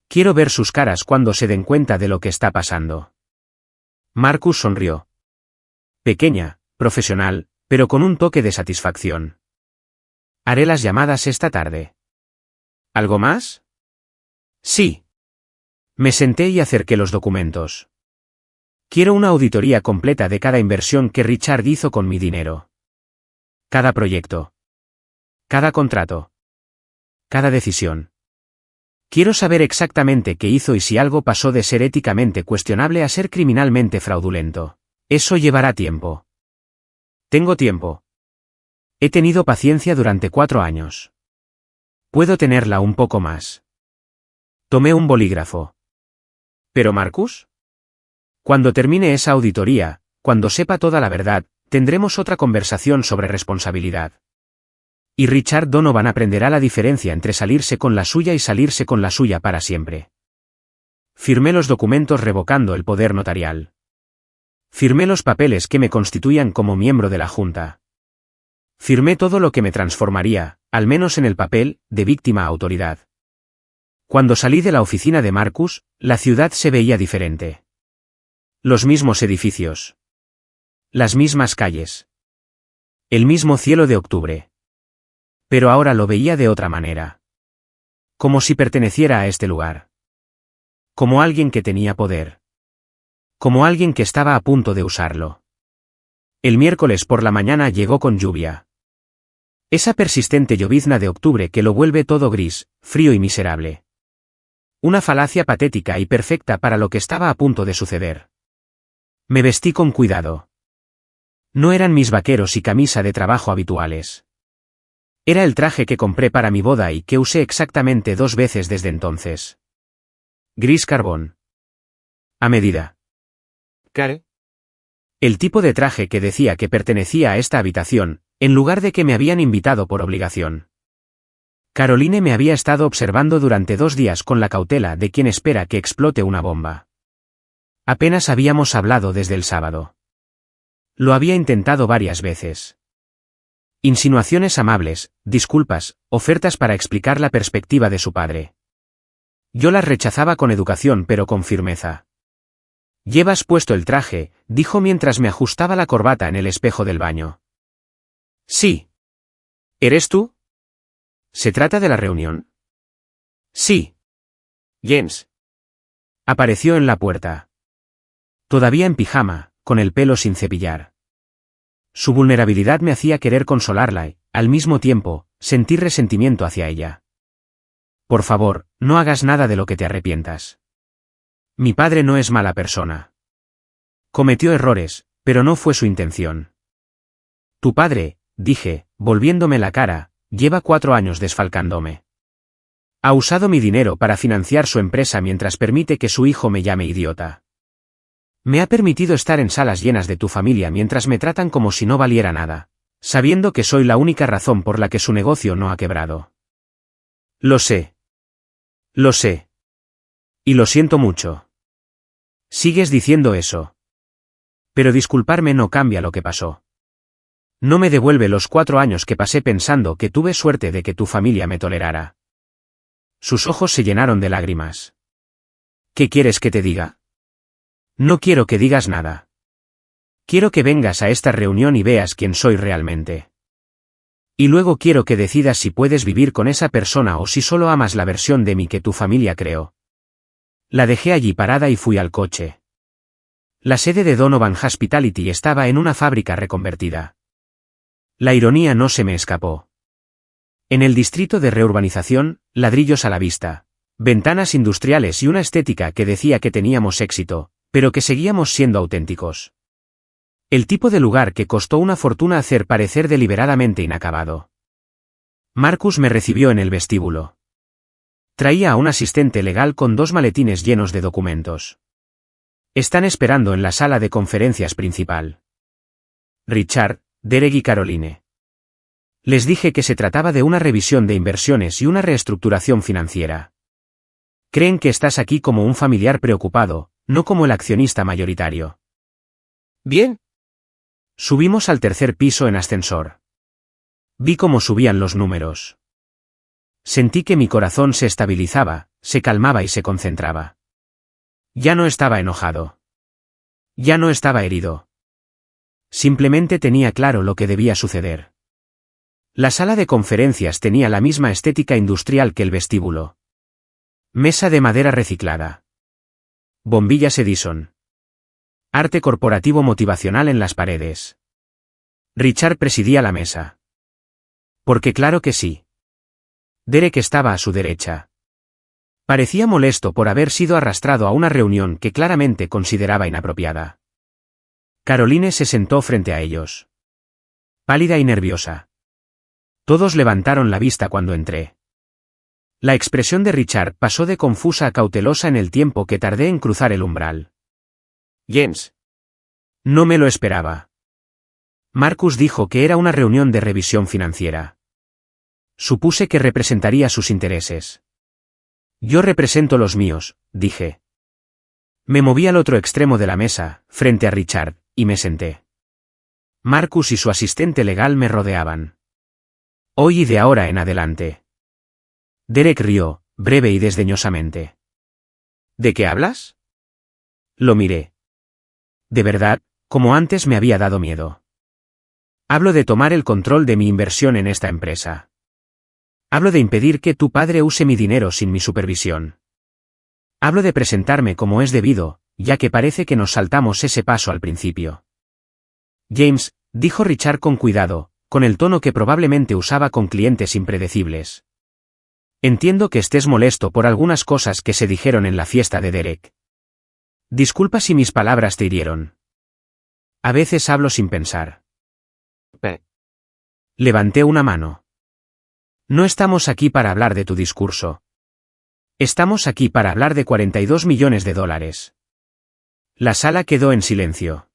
A: Quiero ver sus caras cuando se den cuenta de lo que está pasando. Marcus sonrió. Pequeña, profesional, pero con un toque de satisfacción. Haré las llamadas esta tarde. ¿Algo más? Sí. Me senté y acerqué los documentos. Quiero una auditoría completa de cada inversión que Richard hizo con mi dinero. Cada proyecto. Cada contrato. Cada decisión. Quiero saber exactamente qué hizo y si algo pasó de ser éticamente cuestionable a ser criminalmente fraudulento. Eso llevará tiempo. Tengo tiempo. He tenido paciencia durante 4 años. Puedo tenerla un poco más. Tomé un bolígrafo. ¿Pero Marcus? Cuando termine esa auditoría, cuando sepa toda la verdad, tendremos otra conversación sobre responsabilidad. Y Richard Donovan aprenderá la diferencia entre salirse con la suya y salirse con la suya para siempre. Firmé los documentos revocando el poder notarial. Firmé los papeles que me constituían como miembro de la Junta. Firmé todo lo que me transformaría, al menos en el papel, de víctima a autoridad. Cuando salí de la oficina de Marcus, la ciudad se veía diferente. Los mismos edificios. Las mismas calles. El mismo cielo de octubre. Pero ahora lo veía de otra manera. Como si perteneciera a este lugar. Como alguien que tenía poder. Como alguien que estaba a punto de usarlo. El miércoles por la mañana llegó con lluvia. Esa persistente llovizna de octubre que lo vuelve todo gris, frío y miserable. Una falacia patética y perfecta para lo que estaba a punto de suceder. Me vestí con cuidado. No eran mis vaqueros y camisa de trabajo habituales. Era el traje que compré para mi boda y que usé exactamente 2 veces desde entonces. Gris carbón. A medida.
B: ¿Care?
A: El tipo de traje que decía que pertenecía a esta habitación, en lugar de que me habían invitado por obligación. Caroline me había estado observando durante 2 días con la cautela de quien espera que explote una bomba. Apenas habíamos hablado desde el sábado. Lo había intentado varias veces. Insinuaciones amables, disculpas, ofertas para explicar la perspectiva de su padre. Yo las rechazaba con educación pero con firmeza. «¿Llevas puesto el traje?», dijo mientras me ajustaba la corbata en el espejo del baño. «Sí». «¿Eres tú?» «¿Se trata de la reunión?» «Sí». «James». Apareció en la puerta. Todavía en pijama, con el pelo sin cepillar. Su vulnerabilidad me hacía querer consolarla y, al mismo tiempo, sentir resentimiento hacia ella. «Por favor, no hagas nada de lo que te arrepientas. Mi padre no es mala persona. Cometió errores, pero no fue su intención. Tu padre», dije, volviéndome la cara, «lleva 4 años desfalcándome. Ha usado mi dinero para financiar su empresa mientras permite que su hijo me llame idiota. Me ha permitido estar en salas llenas de tu familia mientras me tratan como si no valiera nada, sabiendo que soy la única razón por la que su negocio no ha quebrado. Lo sé. Lo sé. Y lo siento mucho. Sigues diciendo eso. Pero disculparme no cambia lo que pasó. No me devuelve los 4 años que pasé pensando que tuve suerte de que tu familia me tolerara». Sus ojos se llenaron de lágrimas. «¿Qué quieres que te diga?» «No quiero que digas nada. Quiero que vengas a esta reunión y veas quién soy realmente. Y luego quiero que decidas si puedes vivir con esa persona o si solo amas la versión de mí que tu familia creó». La dejé allí parada y fui al coche. La sede de Donovan Hospitality estaba en una fábrica reconvertida. La ironía no se me escapó. En el distrito de reurbanización, ladrillos a la vista, ventanas industriales y una estética que decía que teníamos éxito, pero que seguíamos siendo auténticos. El tipo de lugar que costó una fortuna hacer parecer deliberadamente inacabado. Marcus me recibió en el vestíbulo. Traía a un asistente legal con 2 maletines llenos de documentos. «Están esperando en la sala de conferencias principal. Richard, Derek y Caroline». Les dije que se trataba de una revisión de inversiones y una reestructuración financiera. «Creen que estás aquí como un familiar preocupado, no como el accionista mayoritario».
B: Bien.
A: Subimos al 3er piso en ascensor. Vi cómo subían los números. Sentí que mi corazón se estabilizaba, se calmaba y se concentraba. Ya no estaba enojado. Ya no estaba herido. Simplemente tenía claro lo que debía suceder. La sala de conferencias tenía la misma estética industrial que el vestíbulo. Mesa de madera reciclada. Bombillas Edison. Arte corporativo motivacional en las paredes. Richard presidía la mesa. Porque claro que sí. Derek estaba a su derecha. Parecía molesto por haber sido arrastrado a una reunión que claramente consideraba inapropiada. Caroline se sentó frente a ellos. Pálida y nerviosa. Todos levantaron la vista cuando entré. La expresión de Richard pasó de confusa a cautelosa en el tiempo que tardé en cruzar el umbral.
B: James.
A: No me lo esperaba. Marcus dijo que era una reunión de revisión financiera. Supuse que representaría sus intereses. Yo represento los míos, dije. Me moví al otro extremo de la mesa, frente a Richard, y me senté. Marcus y su asistente legal me rodeaban. Hoy y de ahora en adelante. Derek rió, breve y desdeñosamente.
B: ¿De qué hablas?
A: Lo miré. De verdad, como antes me había dado miedo. Hablo de tomar el control de mi inversión en esta empresa. Hablo de impedir que tu padre use mi dinero sin mi supervisión. Hablo de presentarme como es debido, ya que parece que nos saltamos ese paso al principio. James, dijo Richard con cuidado, con el tono que probablemente usaba con clientes impredecibles. Entiendo que estés molesto por algunas cosas que se dijeron en la fiesta de Derek. Disculpa si mis palabras te hirieron. A veces hablo sin pensar. Levanté una mano. No estamos aquí para hablar de tu discurso. Estamos aquí para hablar de 42 millones de dólares. La sala quedó en silencio.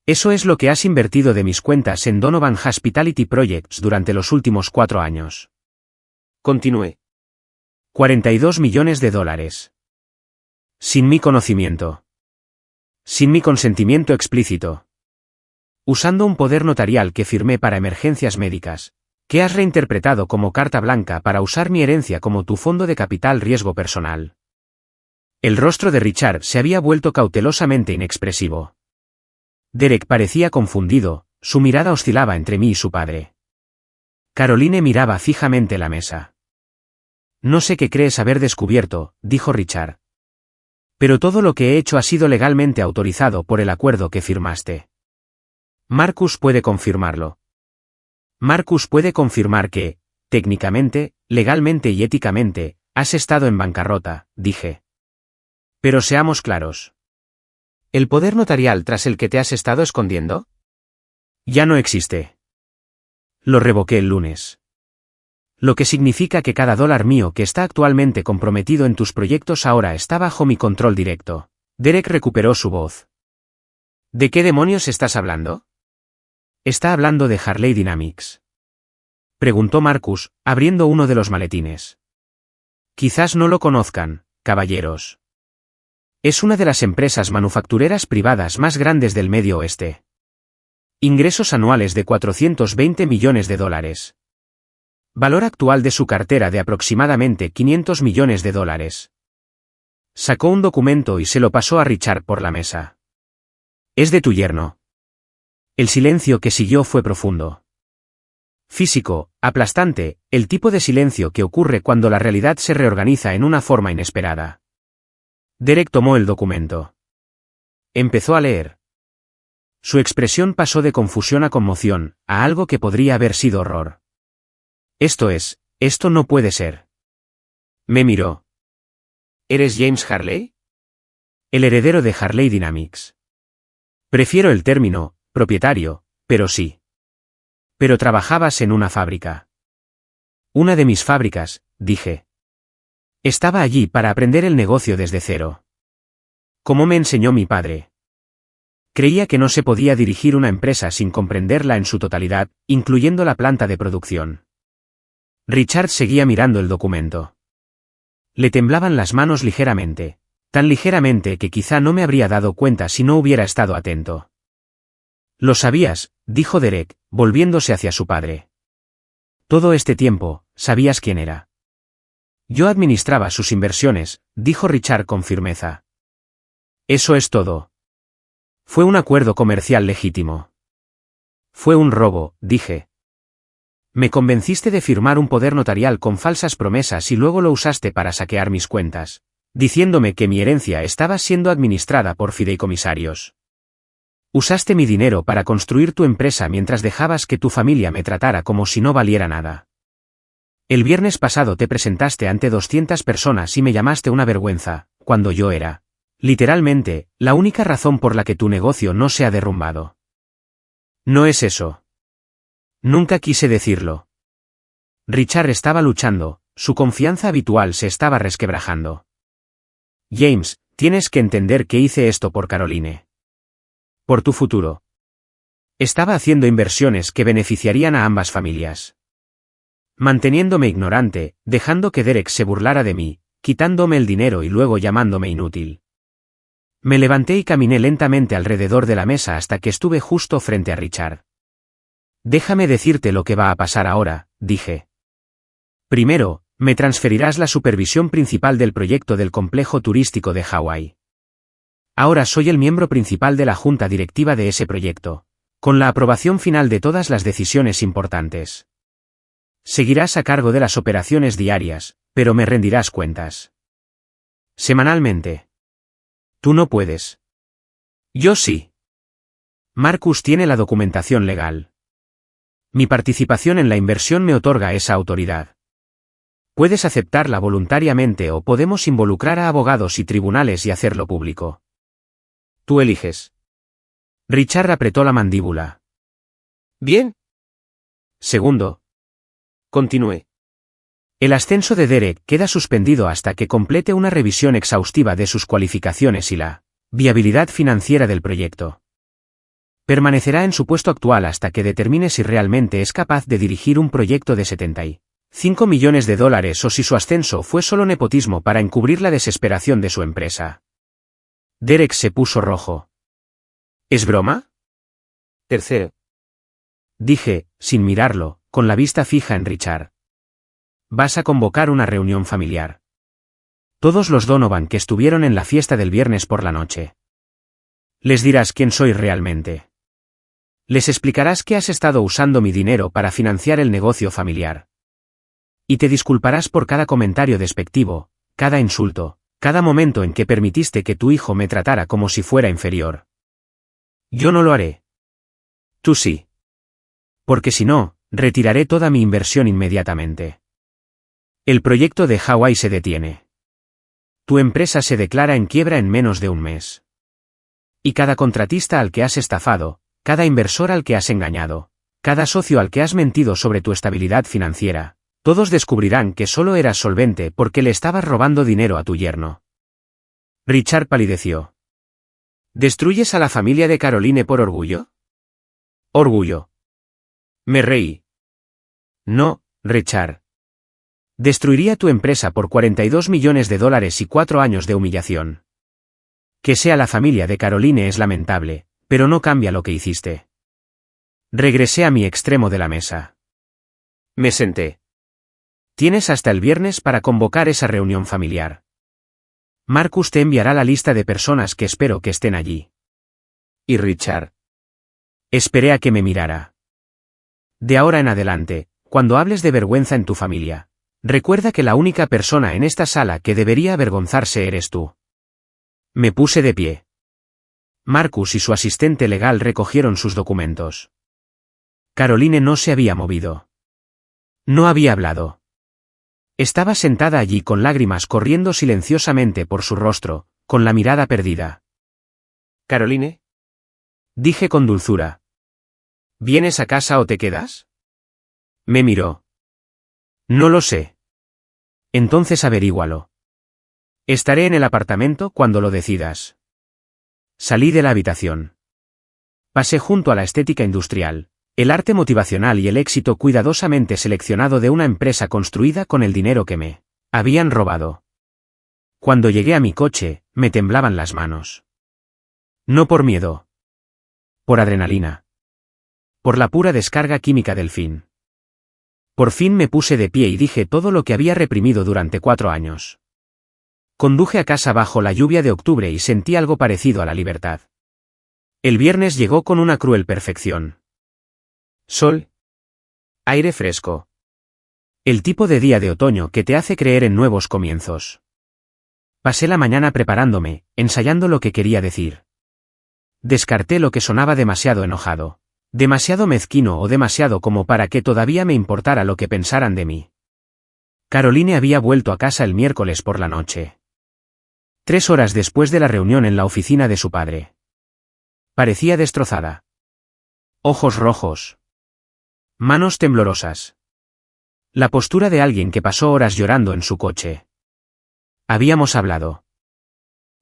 A: Eso es lo que has invertido de mis cuentas en Donovan Hospitality Projects durante los últimos 4 años.
B: Continué.
A: 42 millones de dólares. Sin mi conocimiento. Sin mi consentimiento explícito. Usando un poder notarial que firmé para emergencias médicas, que has reinterpretado como carta blanca para usar mi herencia como tu fondo de capital riesgo personal. El rostro de Richard se había vuelto cautelosamente inexpresivo. Derek parecía confundido, su mirada oscilaba entre mí y su padre. Caroline miraba fijamente la mesa. No sé qué crees haber descubierto, dijo Richard. Pero todo lo que he hecho ha sido legalmente autorizado por el acuerdo que firmaste. Marcus puede confirmarlo. Marcus puede confirmar que, técnicamente, legalmente y éticamente, has estado en bancarrota, dije. Pero seamos claros.
B: ¿El poder notarial tras el que te has estado escondiendo?
A: Ya no existe. Lo revoqué el lunes. Lo que significa que cada dólar mío que está actualmente comprometido en tus proyectos ahora está bajo mi control directo. Derek recuperó su voz.
B: ¿De qué demonios estás hablando?
A: ¿Está hablando de Harley Dynamics? Preguntó Marcus, abriendo uno de los maletines. Quizás no lo conozcan, caballeros. Es una de las empresas manufactureras privadas más grandes del Medio Oeste. Ingresos anuales de 420 millones de dólares. Valor actual de su cartera de aproximadamente 500 millones de dólares. Sacó un documento y se lo pasó a Richard por la mesa. Es de tu yerno. El silencio que siguió fue profundo. Físico, aplastante, el tipo de silencio que ocurre cuando la realidad se reorganiza en una forma inesperada. Derek tomó el documento. Empezó a leer. Su expresión pasó de confusión a conmoción, a algo que podría haber sido horror. Esto no puede ser. Me miró.
B: ¿Eres James Harley?
A: El heredero de Harley Dynamics. Prefiero el término, propietario, pero sí. Pero trabajabas en una fábrica. Una de mis fábricas, dije. Estaba allí para aprender el negocio desde cero. Como me enseñó mi padre. Creía que no se podía dirigir una empresa sin comprenderla en su totalidad, incluyendo la planta de producción. Richard seguía mirando el documento. Le temblaban las manos ligeramente, tan ligeramente que quizá no me habría dado cuenta si no hubiera estado atento. Lo sabías, dijo Derek, volviéndose hacia su padre. Todo este tiempo, sabías quién era. Yo administraba sus inversiones, dijo Richard con firmeza. Eso es todo. Fue un acuerdo comercial legítimo. Fue un robo, dije. Me convenciste de firmar un poder notarial con falsas promesas y luego lo usaste para saquear mis cuentas, diciéndome que mi herencia estaba siendo administrada por fideicomisarios. Usaste mi dinero para construir tu empresa mientras dejabas que tu familia me tratara como si no valiera nada. El viernes pasado te presentaste ante 200 personas y me llamaste una vergüenza, cuando yo era, literalmente, la única razón por la que tu negocio no se ha derrumbado. No es eso. Nunca quise decirlo. Richard estaba luchando, Su confianza habitual se estaba resquebrajando. James, tienes que entender que hice esto por Caroline. Por tu futuro. Estaba haciendo inversiones que beneficiarían a ambas familias. Manteniéndome ignorante, dejando que Derek se burlara de mí, quitándome el dinero y luego llamándome inútil. Me levanté y caminé lentamente alrededor de la mesa hasta que estuve justo frente a Richard. Déjame decirte lo que va a pasar ahora, dije. Primero, me transferirás la supervisión principal del proyecto del complejo turístico de Hawái. Ahora soy el miembro principal de la junta directiva de ese proyecto, con la aprobación final de todas las decisiones importantes. Seguirás a cargo de las operaciones diarias, pero me rendirás cuentas. Semanalmente. Tú no puedes. Yo sí. Marcus tiene la documentación legal. Mi participación en la inversión me otorga esa autoridad. Puedes aceptarla voluntariamente o podemos involucrar a abogados y tribunales y hacerlo público. Tú eliges. Richard apretó la mandíbula. Bien. Segundo. Continué. El ascenso de Derek queda suspendido hasta que complete una revisión exhaustiva de sus cualificaciones y la viabilidad financiera del proyecto. Permanecerá en su puesto actual hasta que determine si realmente es capaz de dirigir un proyecto de $75 millones o si su ascenso fue solo nepotismo para encubrir la desesperación de su empresa. Derek se puso rojo. ¿Es broma? Tercero. Dije, sin mirarlo, con la vista fija en Richard. Vas a convocar una reunión familiar. Todos los Donovan que estuvieron en la fiesta del viernes por la noche. Les dirás quién soy realmente. Les explicarás que has estado usando mi dinero para financiar el negocio familiar. Y te disculparás por cada comentario despectivo, cada insulto, cada momento en que permitiste que tu hijo me tratara como si fuera inferior. Yo no lo haré. Tú sí. Porque si no, retiraré toda mi inversión inmediatamente. El proyecto de Hawái se detiene. Tu empresa se declara en quiebra en menos de un mes. Y cada contratista al que has estafado, cada inversor al que has engañado, cada socio al que has mentido sobre tu estabilidad financiera, todos descubrirán que solo eras solvente porque le estabas robando dinero a tu yerno. Richard palideció. ¿Destruyes a la familia de Caroline por orgullo? Orgullo. Me reí. No, Richard. Destruiría tu empresa por $42 millones y 4 años de humillación. Que sea la familia de Caroline es lamentable, pero no cambia lo que hiciste. Regresé a mi extremo de la mesa. Me senté. Tienes hasta el viernes para convocar esa reunión familiar. Marcus te enviará la lista de personas que espero que estén allí. ¿Y Richard? Esperé a que me mirara. De ahora en adelante, cuando hables de vergüenza en tu familia, recuerda que la única persona en esta sala que debería avergonzarse eres tú. Me puse de pie. Marcus y su asistente legal recogieron sus documentos. Caroline no se había movido. No había hablado. Estaba sentada allí con lágrimas corriendo silenciosamente por su rostro, con la mirada perdida. ¿Caroline? Dije con dulzura. ¿Vienes a casa o te quedas? Me miró. No lo sé. Entonces averígualo. Estaré en el apartamento cuando lo decidas. Salí de la habitación. Pasé junto a la estética industrial, el arte motivacional y el éxito cuidadosamente seleccionado de una empresa construida con el dinero que me habían robado. Cuando llegué a mi coche, me temblaban las manos. No por miedo. Por adrenalina. Por la pura descarga química del fin. Por fin me puse de pie y dije todo lo que había reprimido durante 4 años. Conduje a casa bajo la lluvia de octubre y sentí algo parecido a la libertad. El viernes llegó con una cruel perfección. Sol. Aire fresco. El tipo de día de otoño que te hace creer en nuevos comienzos. Pasé la mañana preparándome, ensayando lo que quería decir. Descarté lo que sonaba demasiado enojado, demasiado mezquino o demasiado como para que todavía me importara lo que pensaran de mí. Caroline había vuelto a casa el miércoles por la noche. 3 horas después de la reunión en la oficina de su padre. Parecía destrozada. Ojos rojos. Manos temblorosas. La postura de alguien que pasó horas llorando en su coche. Habíamos hablado.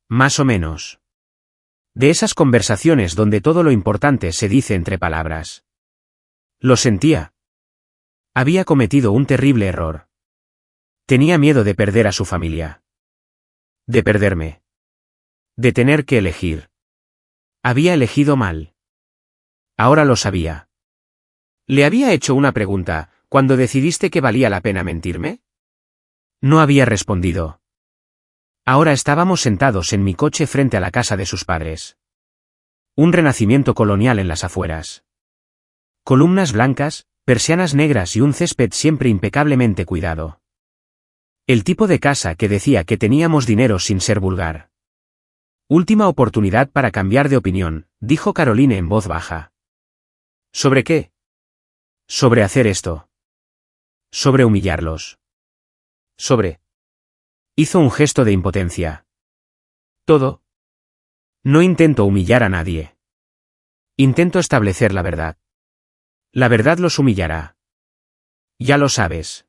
A: Más o menos. De esas conversaciones donde todo lo importante se dice entre palabras. Lo sentía. Había cometido un terrible error. Tenía miedo de perder a su familia. De perderme. De tener que elegir. Había elegido mal. Ahora lo sabía. Le había hecho una pregunta: ¿cuándo decidiste que valía la pena mentirme? No había respondido. Ahora estábamos sentados en mi coche frente a la casa de sus padres. Un renacimiento colonial en las afueras. Columnas blancas, persianas negras y un césped siempre impecablemente cuidado. El tipo de casa que decía que teníamos dinero sin ser vulgar. Última oportunidad para cambiar de opinión, dijo Caroline en voz baja. ¿Sobre qué? Sobre hacer esto. Sobre humillarlos. Sobre... Hizo un gesto de impotencia. ¿Todo? No intento humillar a nadie. Intento establecer la verdad. La verdad los humillará. Ya lo sabes.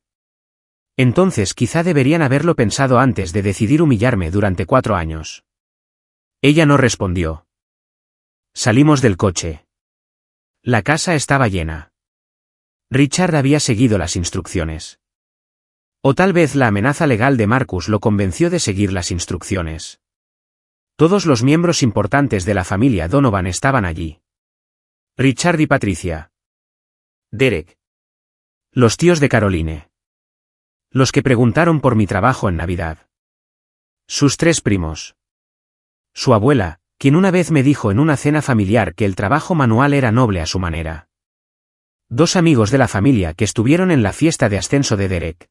A: Entonces quizá deberían haberlo pensado antes de decidir humillarme durante 4 años. Ella no respondió. Salimos del coche. La casa estaba llena. Richard había seguido las instrucciones. O tal vez la amenaza legal de Marcus lo convenció de seguir las instrucciones. Todos los miembros importantes de la familia Donovan estaban allí. Richard y Patricia. Derek. Los tíos de Caroline. Los que preguntaron por mi trabajo en Navidad. Sus 3 primos. Su abuela, quien una vez me dijo en una cena familiar que el trabajo manual era noble a su manera. 2 amigos de la familia que estuvieron en la fiesta de ascenso de Derek.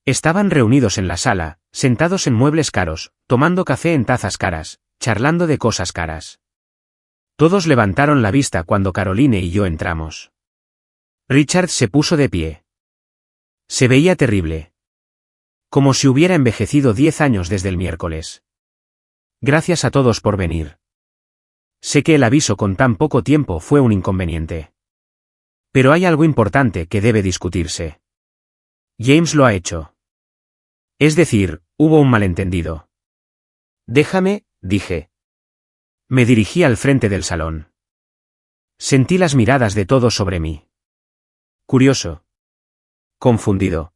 A: Estaban reunidos en la sala, sentados en muebles caros, tomando café en tazas caras, charlando de cosas caras. Todos levantaron la vista cuando Caroline y yo entramos. Richard se puso de pie. Se veía terrible. Como si hubiera envejecido 10 años desde el miércoles. Gracias a todos por venir. Sé que el aviso con tan poco tiempo fue un inconveniente. Pero hay algo importante que debe discutirse. James lo ha hecho. Es decir, hubo un malentendido. Déjame, dije. Me dirigí al frente del salón. Sentí las miradas de todos sobre mí. Curioso. Confundido.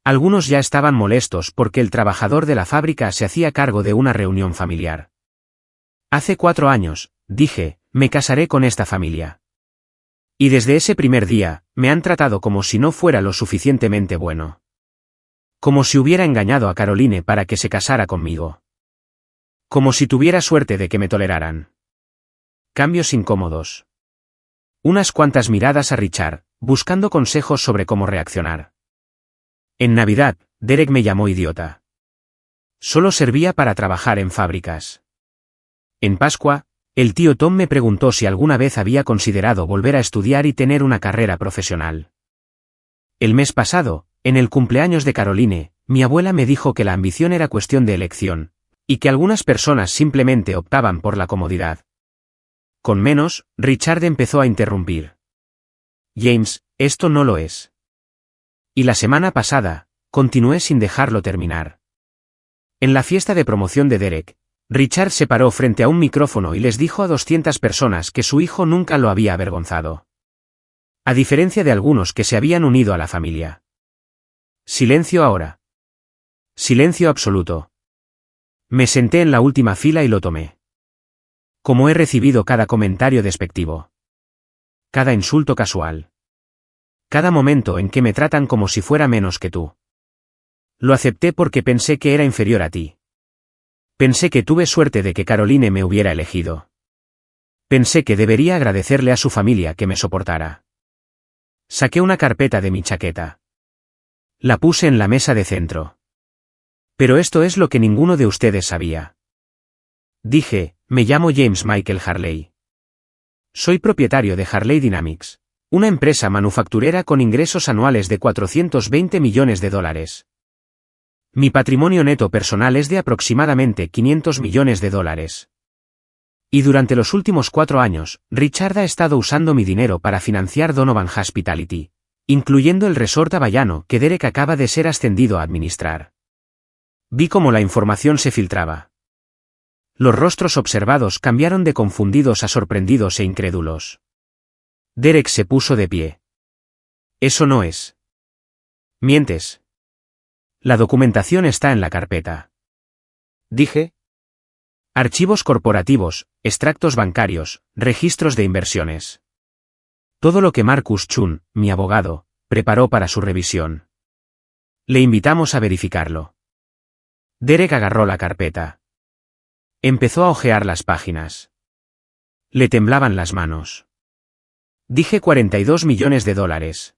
A: Algunos ya estaban molestos porque el trabajador de la fábrica se hacía cargo de una reunión familiar. Hace 4 años, dije, me casaré con esta familia. Y desde ese primer día, me han tratado como si no fuera lo suficientemente bueno. Como si hubiera engañado a Caroline para que se casara conmigo. Como si tuviera suerte de que me toleraran. Cambios incómodos. Unas cuantas miradas a Richard, buscando consejos sobre cómo reaccionar. En Navidad, Derek me llamó idiota. Solo servía para trabajar en fábricas. En Pascua, el tío Tom me preguntó si alguna vez había considerado volver a estudiar y tener una carrera profesional. El mes pasado, en el cumpleaños de Caroline, mi abuela me dijo que la ambición era cuestión de elección, y que algunas personas simplemente optaban por la comodidad. Con menos, Richard empezó a interrumpir. James, esto no lo es. Y la semana pasada, continué sin dejarlo terminar. En la fiesta de promoción de Derek, Richard se paró frente a un micrófono y les dijo a 200 personas que su hijo nunca lo había avergonzado. A diferencia de algunos que se habían unido a la familia. Silencio ahora. Silencio absoluto. Me senté en la última fila y lo tomé. Como he recibido cada comentario despectivo. Cada insulto casual. Cada momento en que me tratan como si fuera menos que tú. Lo acepté porque pensé que era inferior a ti. Pensé que tuve suerte de que Caroline me hubiera elegido. Pensé que debería agradecerle a su familia que me soportara. Saqué una carpeta de mi chaqueta. La puse en la mesa de centro. Pero esto es lo que ninguno de ustedes sabía. Dije, me llamo James Michael Harley. Soy propietario de Harley Dynamics, una empresa manufacturera con ingresos anuales de $420 millones. Mi patrimonio neto personal es de aproximadamente $500 millones. Y durante los últimos 4 años, Richard ha estado usando mi dinero para financiar Donovan Hospitality, incluyendo el resort hawaiano que Derek acaba de ser ascendido a administrar. Vi cómo la información se filtraba. Los rostros observados cambiaron de confundidos a sorprendidos e incrédulos. Derek se puso de pie. Eso no es. Mientes. La documentación está en la carpeta. Dije. Archivos corporativos, extractos bancarios, registros de inversiones. Todo lo que Marcus Chun, mi abogado, preparó para su revisión. Le invitamos a verificarlo. Derek agarró la carpeta. Empezó a hojear las páginas. Le temblaban las manos. Dije $42 millones.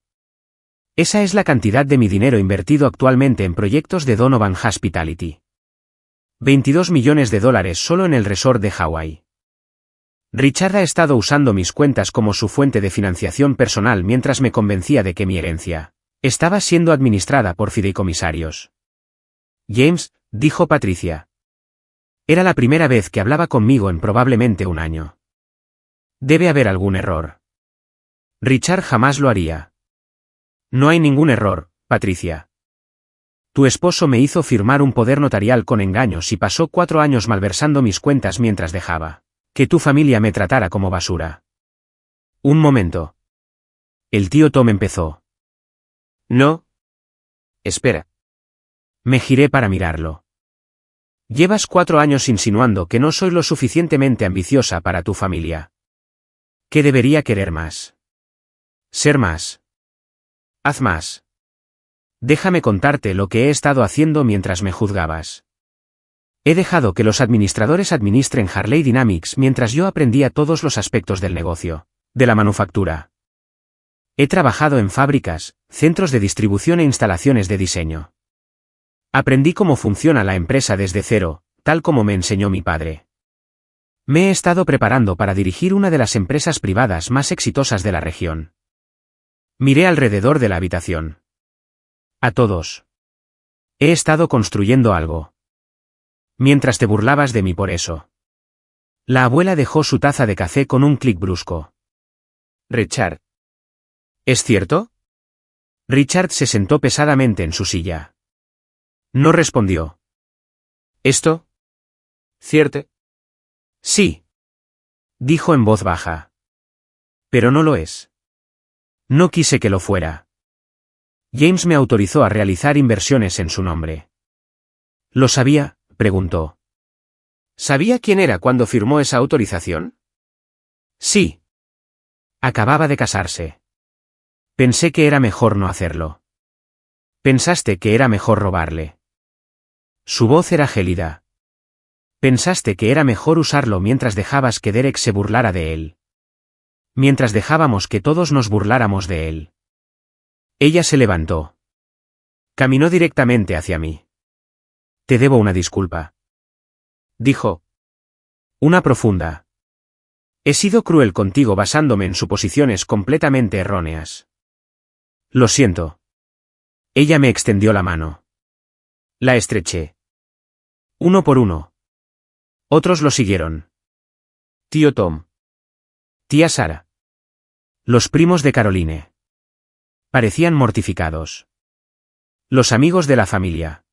A: Esa es la cantidad de mi dinero invertido actualmente en proyectos de Donovan Hospitality. $22 millones solo en el resort de Hawái. Richard ha estado usando mis cuentas como su fuente de financiación personal mientras me convencía de que mi herencia estaba siendo administrada por fideicomisarios. James, dijo Patricia. Era la primera vez que hablaba conmigo en probablemente un año. Debe haber algún error. Richard jamás lo haría. No hay ningún error, Patricia. Tu esposo me hizo firmar un poder notarial con engaños y pasó 4 años malversando mis cuentas mientras dejaba que tu familia me tratara como basura. Un momento. El tío Tom empezó. No. Espera. Me giré para mirarlo. Llevas 4 años insinuando que no soy lo suficientemente ambiciosa para tu familia. ¿Qué debería querer más? Ser más. Haz más. Déjame contarte lo que he estado haciendo mientras me juzgabas. He dejado que los administradores administren Harley Dynamics mientras yo aprendía todos los aspectos del negocio, de la manufactura. He trabajado en fábricas, centros de distribución e instalaciones de diseño. Aprendí cómo funciona la empresa desde cero, tal como me enseñó mi padre. Me he estado preparando para dirigir una de las empresas privadas más exitosas de la región. Miré alrededor de la habitación. A todos. He estado construyendo algo. Mientras te burlabas de mí por eso. La abuela dejó su taza de café con un clic brusco. Richard. ¿Es cierto? Richard se sentó pesadamente en su silla. No respondió. ¿Esto? ¿Cierto? Sí. Dijo en voz baja. Pero no lo es. No quise que lo fuera. James me autorizó a realizar inversiones en su nombre. ¿Lo sabía? Preguntó. ¿Sabía quién era cuando firmó esa autorización? Sí. Acababa de casarse. Pensé que era mejor no hacerlo. Pensaste que era mejor robarle. Su voz era gélida. Pensaste que era mejor usarlo mientras dejabas que Derek se burlara de él. Mientras dejábamos que todos nos burláramos de él. Ella se levantó. Caminó directamente hacia mí. Te debo una disculpa. Dijo. Una profunda. He sido cruel contigo basándome en suposiciones completamente erróneas. Lo siento. Ella me extendió la mano. La estreché. Uno por uno. Otros lo siguieron. Tío Tom. Tía Sara. Los primos de Caroline. Parecían mortificados. Los amigos de la familia.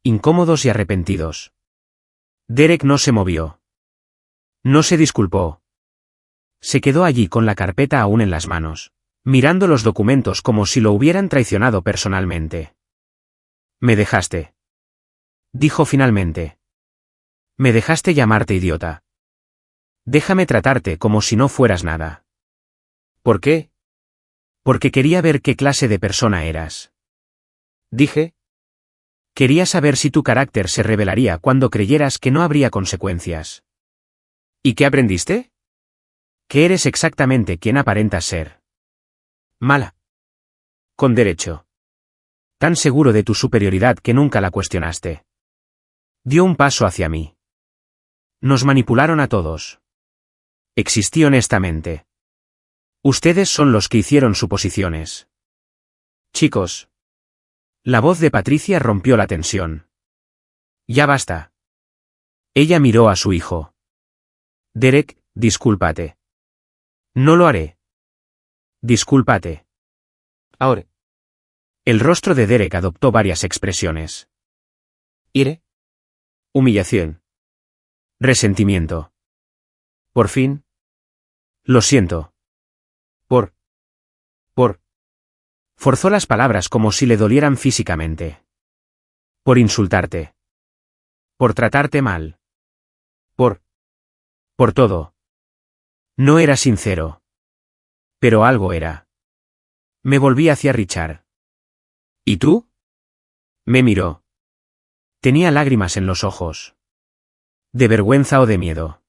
A: Incómodos y arrepentidos. Derek no se movió. No se disculpó. Se quedó allí con la carpeta aún en las manos, mirando los documentos como si lo hubieran traicionado personalmente. Me dejaste. Dijo finalmente. Me dejaste llamarte idiota. Déjame tratarte como si no fueras nada. ¿Por qué? Porque quería ver qué clase de persona eras. Dije. Quería saber si tu carácter se revelaría cuando creyeras que no habría consecuencias. ¿Y qué aprendiste? Que eres exactamente quien aparentas ser. Mala. Con derecho. Tan seguro de tu superioridad que nunca la cuestionaste. Dio un paso hacia mí. Nos manipularon a todos. Existí honestamente. Ustedes son los que hicieron suposiciones. Chicos. La voz de Patricia rompió la tensión. Ya basta. Ella miró a su hijo. Derek, discúlpate. No lo haré. Discúlpate.
B: Ahora.
A: El rostro de Derek adoptó varias expresiones.
B: Ire.
A: Humillación. Resentimiento. Por fin. Lo siento.
B: Por.
A: Forzó las palabras como si le dolieran físicamente. Por insultarte. Por tratarte mal. Por todo. No era sincero. Pero algo era. Me volví hacia Richard. ¿Y tú? Me miró. Tenía lágrimas en los ojos. ¿De vergüenza o de miedo?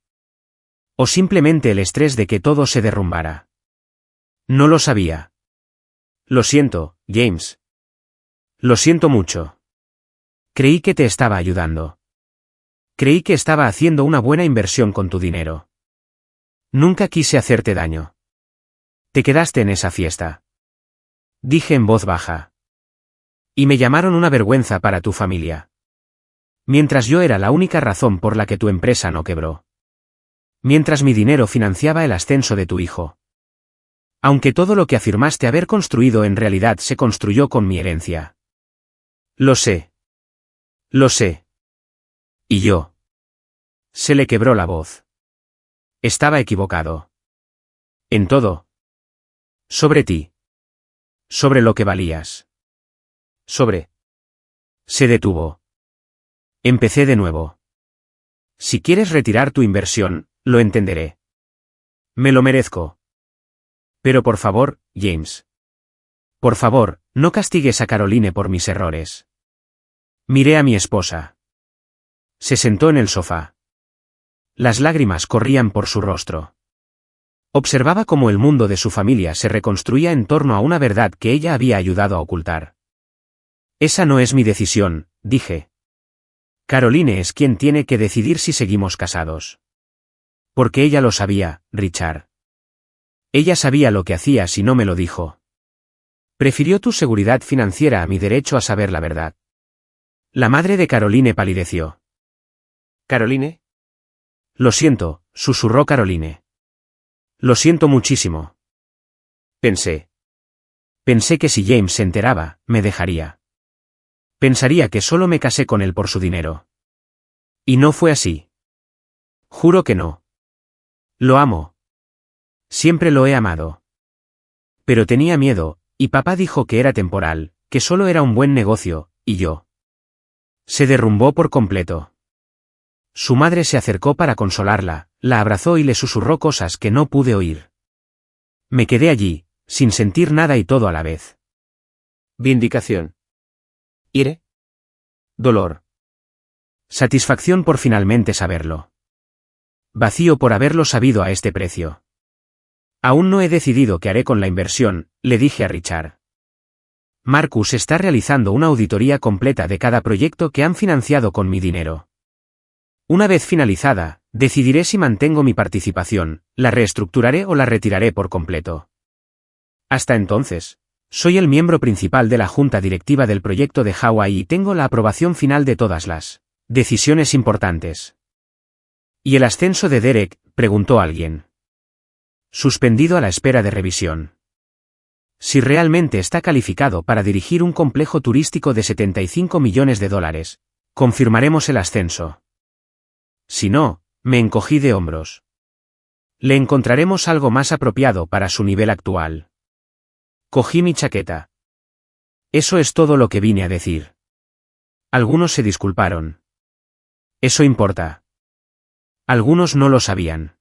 A: ¿O simplemente el estrés de que todo se derrumbara? No lo sabía. Lo siento, James. Lo siento mucho. Creí que te estaba ayudando. Creí que estaba haciendo una buena inversión con tu dinero. Nunca quise hacerte daño. Te quedaste en esa fiesta. Dije en voz baja. Y me llamaron una vergüenza para tu familia. Mientras yo era la única razón por la que tu empresa no quebró. Mientras mi dinero financiaba el ascenso de tu hijo. Aunque todo lo que afirmaste haber construido en realidad se construyó con mi herencia. Lo sé. Lo sé. ¿Y yo? Se le quebró la voz. Estaba equivocado. En todo. Sobre ti. Sobre lo que valías. Sobre. Se detuvo. Empecé de nuevo. Si quieres retirar tu inversión, lo entenderé. Me lo merezco. Pero por favor, James. Por favor, no castigues a Caroline por mis errores. Miré a mi esposa. Se sentó en el sofá. Las lágrimas corrían por su rostro. Observaba cómo el mundo de su familia se reconstruía en torno a una verdad que ella había ayudado a ocultar. Esa no es mi decisión, dije. Caroline es quien tiene que decidir si seguimos casados. Porque ella lo sabía, Richard. Ella sabía lo que hacía si no me lo dijo. Prefirió tu seguridad financiera a mi derecho a saber la verdad. La madre de Caroline palideció.
B: ¿Caroline?
A: Lo siento, susurró Caroline. Lo siento muchísimo. Pensé. Pensé que si James se enteraba, me dejaría. Pensaría que solo me casé con él por su dinero. Y no fue así. Juro que no. Lo amo. Siempre lo he amado. Pero tenía miedo, y papá dijo que era temporal, que solo era un buen negocio, y yo. Se derrumbó por completo. Su madre se acercó para consolarla, la abrazó y le susurró cosas que no pude oír. Me quedé allí, sin sentir nada y todo a la vez.
B: Vindicación. Ire.
A: Dolor. Satisfacción por finalmente saberlo. Vacío por haberlo sabido a este precio. Aún no he decidido qué haré con la inversión, le dije a Richard. Marcus está realizando una auditoría completa de cada proyecto que han financiado con mi dinero. Una vez finalizada, decidiré si mantengo mi participación, la reestructuraré o la retiraré por completo. Hasta entonces, soy el miembro principal de la junta directiva del proyecto de Hawái y tengo la aprobación final de todas las decisiones importantes. ¿Y el ascenso de Derek?, preguntó alguien. Suspendido a la espera de revisión. Si realmente está calificado para dirigir un complejo turístico de $75 millones, confirmaremos el ascenso. Si no, me encogí de hombros. Le encontraremos algo más apropiado para su nivel actual. Cogí mi chaqueta. Eso es todo lo que vine a decir. Algunos se disculparon. Eso importa. Algunos no lo sabían.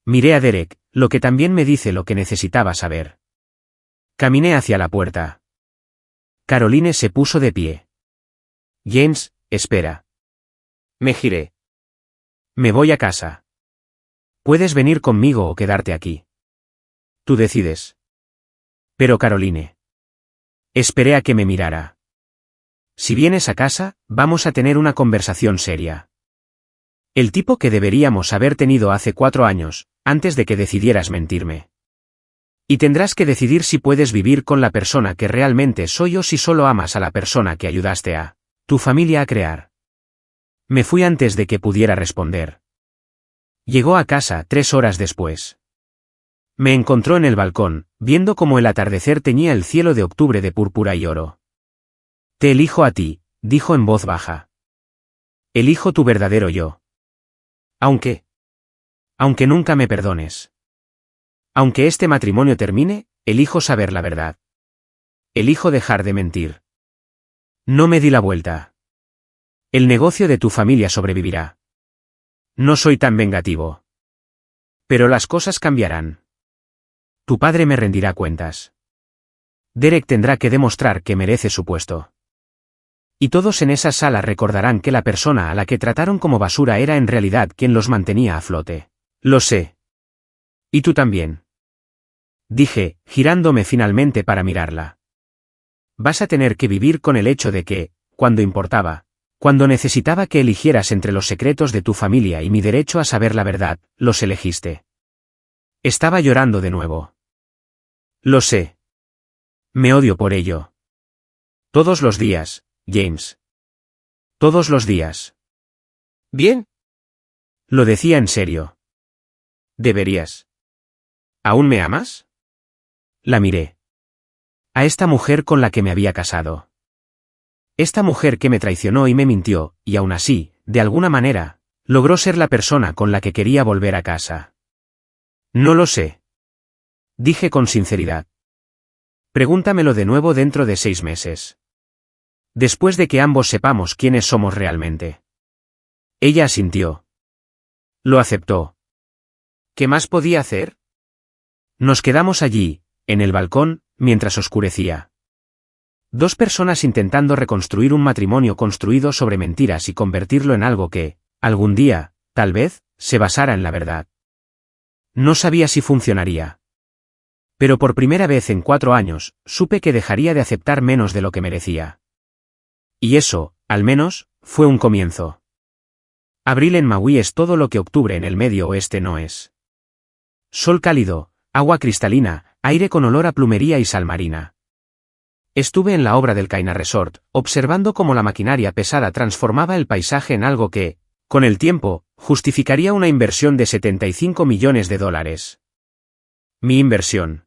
A: Miré a Derek, lo que también me dice lo que necesitaba saber. Caminé hacia la puerta. Caroline se puso de pie. James, espera. Me giré. Me voy a casa. Puedes venir conmigo o quedarte aquí. Tú decides. Pero Caroline. Esperé a que me mirara. Si vienes a casa, vamos a tener una conversación seria. El tipo que deberíamos haber tenido hace 4 años, antes de que decidieras mentirme. Y tendrás que decidir si puedes vivir con la persona que realmente soy o si solo amas a la persona que ayudaste a tu familia a crear. Me fui antes de que pudiera responder. Llegó a casa 3 horas después. Me encontró en el balcón, viendo cómo el atardecer teñía el cielo de octubre de púrpura y oro. Te elijo a ti, dijo en voz baja. Elijo tu verdadero yo. Aunque nunca me perdones. Aunque este matrimonio termine, elijo saber la verdad. Elijo dejar de mentir. No me di la vuelta. El negocio de tu familia sobrevivirá. No soy tan vengativo. Pero las cosas cambiarán. Tu padre me rendirá cuentas. Derek tendrá que demostrar que merece su puesto. Y todos en esa sala recordarán que la persona a la que trataron como basura era en realidad quien los mantenía a flote. Lo sé. Y tú también. Dije, girándome finalmente para mirarla. Vas a tener que vivir con el hecho de que, cuando importaba, cuando necesitaba que eligieras entre los secretos de tu familia y mi derecho a saber la verdad, los elegiste. Estaba llorando de nuevo. Lo sé. Me odio por ello. Todos los días, James. Todos los días.
B: Bien.
A: Lo decía en serio. Deberías. ¿Aún me amas? La miré. A esta mujer con la que me había casado. Esta mujer que me traicionó y me mintió, y aún así, de alguna manera, logró ser la persona con la que quería volver a casa. No lo sé. Dije con sinceridad. Pregúntamelo de nuevo dentro de 6 meses. Después de que ambos sepamos quiénes somos realmente. Ella asintió. Lo aceptó.
B: ¿Qué más podía hacer?
A: Nos quedamos allí, en el balcón, mientras oscurecía. 2 personas intentando reconstruir un matrimonio construido sobre mentiras y convertirlo en algo que, algún día, tal vez, se basara en la verdad. No sabía si funcionaría. Pero por primera vez en 4 años, supe que dejaría de aceptar menos de lo que merecía. Y eso, al menos, fue un comienzo. Abril en Maui es todo lo que octubre en el Medio Oeste no es. Sol cálido, agua cristalina, aire con olor a plumería y sal marina. Estuve en la obra del Kaina Resort, observando cómo la maquinaria pesada transformaba el paisaje en algo que, con el tiempo, justificaría una inversión de $75 millones. Mi inversión.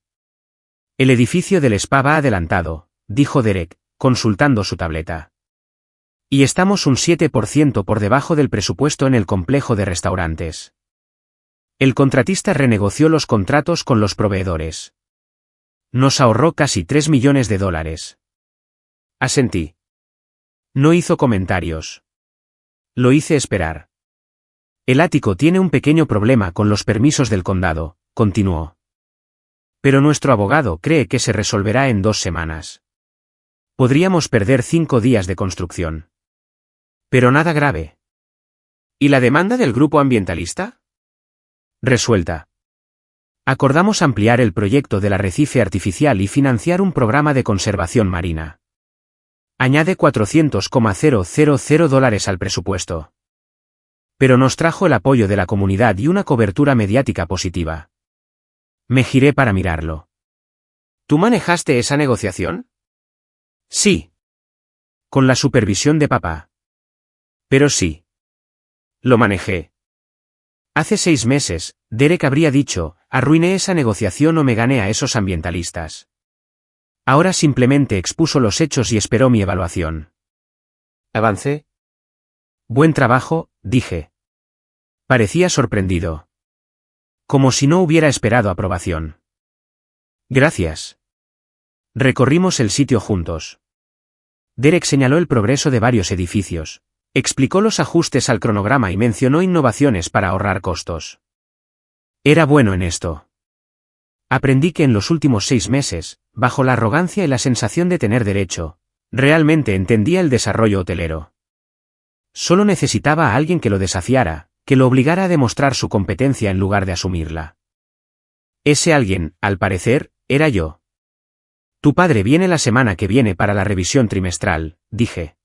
A: El edificio del spa va adelantado, dijo Derek, consultando su tableta. Y estamos un 7% por debajo del presupuesto en el complejo de restaurantes. El contratista renegoció los contratos con los proveedores. Nos ahorró casi $3 millones. Asentí. No hizo comentarios. Lo hice esperar. El ático tiene un pequeño problema con los permisos del condado, continuó. Pero nuestro abogado cree que se resolverá en 2 semanas. Podríamos perder 5 días de construcción. Pero nada grave.
B: ¿Y la demanda del grupo ambientalista?
A: Resuelta. Acordamos ampliar el proyecto del arrecife artificial y financiar un programa de conservación marina. Añade $400,000 al presupuesto. Pero nos trajo el apoyo de la comunidad y una cobertura mediática positiva. Me giré para mirarlo.
B: ¿Tú manejaste esa negociación?
A: Sí. Con la supervisión de papá. Pero sí. Lo manejé. Hace 6 meses, Derek habría dicho, arruiné esa negociación o me gané a esos ambientalistas. Ahora simplemente expuso los hechos y esperó mi evaluación.
B: ¿Avancé?
A: Buen trabajo, dije. Parecía sorprendido. Como si no hubiera esperado aprobación. Gracias. Recorrimos el sitio juntos. Derek señaló el progreso de varios edificios. Explicó los ajustes al cronograma y mencionó innovaciones para ahorrar costos. Era bueno en esto. Aprendí que en los últimos 6 meses, bajo la arrogancia y la sensación de tener derecho, realmente entendía el desarrollo hotelero. Solo necesitaba a alguien que lo desafiara, que lo obligara a demostrar su competencia en lugar de asumirla. Ese alguien, al parecer, era yo. Tu padre viene la semana que viene para la revisión trimestral, dije.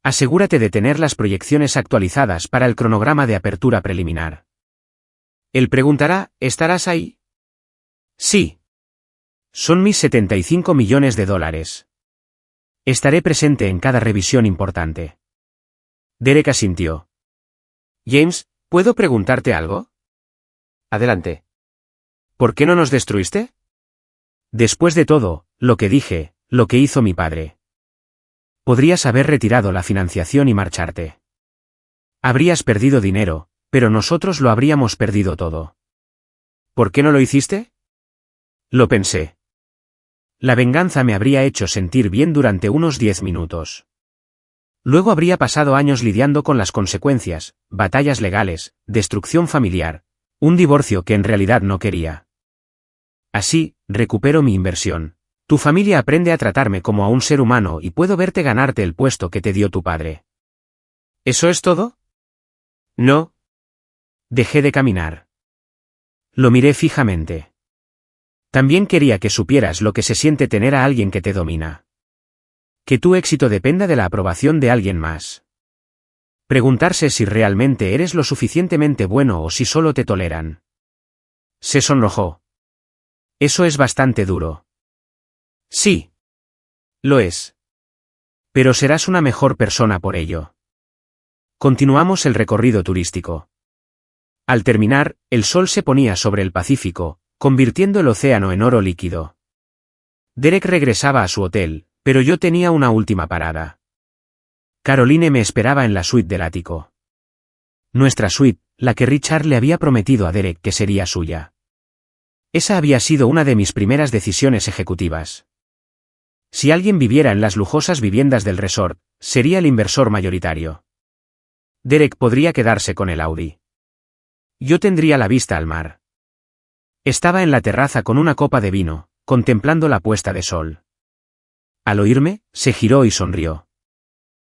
A: Asegúrate de tener las proyecciones actualizadas para el cronograma de apertura preliminar.
B: Él preguntará, ¿estarás ahí?
A: Sí. Son mis $75 millones. Estaré presente en cada revisión importante. Derek asintió.
B: James, ¿puedo preguntarte algo?
A: Adelante. ¿Por qué no nos destruiste? Después de todo, lo que dije, lo que hizo mi padre. Podrías haber retirado la financiación y marcharte. Habrías perdido dinero, pero nosotros lo habríamos perdido todo. ¿Por qué no lo hiciste? Lo pensé. La venganza me habría hecho sentir bien durante unos 10 minutos. Luego habría pasado años lidiando con las consecuencias, batallas legales, destrucción familiar, un divorcio que en realidad no quería. Así, recupero mi inversión. Tu familia aprende a tratarme como a un ser humano y puedo verte ganarte el puesto que te dio tu padre. ¿Eso es todo? No. Dejé de caminar. Lo miré fijamente. También quería que supieras lo que se siente tener a alguien que te domina. Que tu éxito dependa de la aprobación de alguien más. Preguntarse si realmente eres lo suficientemente bueno o si solo te toleran. Se sonrojó. Eso es bastante duro. Sí. Lo es. Pero serás una mejor persona por ello. Continuamos el recorrido turístico. Al terminar, el sol se ponía sobre el Pacífico, convirtiendo el océano en oro líquido. Derek regresaba a su hotel, pero yo tenía una última parada. Caroline me esperaba en la suite del ático. Nuestra suite, la que Richard le había prometido a Derek que sería suya. Esa había sido una de mis primeras decisiones ejecutivas. Si alguien viviera en las lujosas viviendas del resort, sería el inversor mayoritario. Derek podría quedarse con el Audi. Yo tendría la vista al mar. Estaba en la terraza con una copa de vino, contemplando la puesta de sol. Al oírme, se giró y sonrió.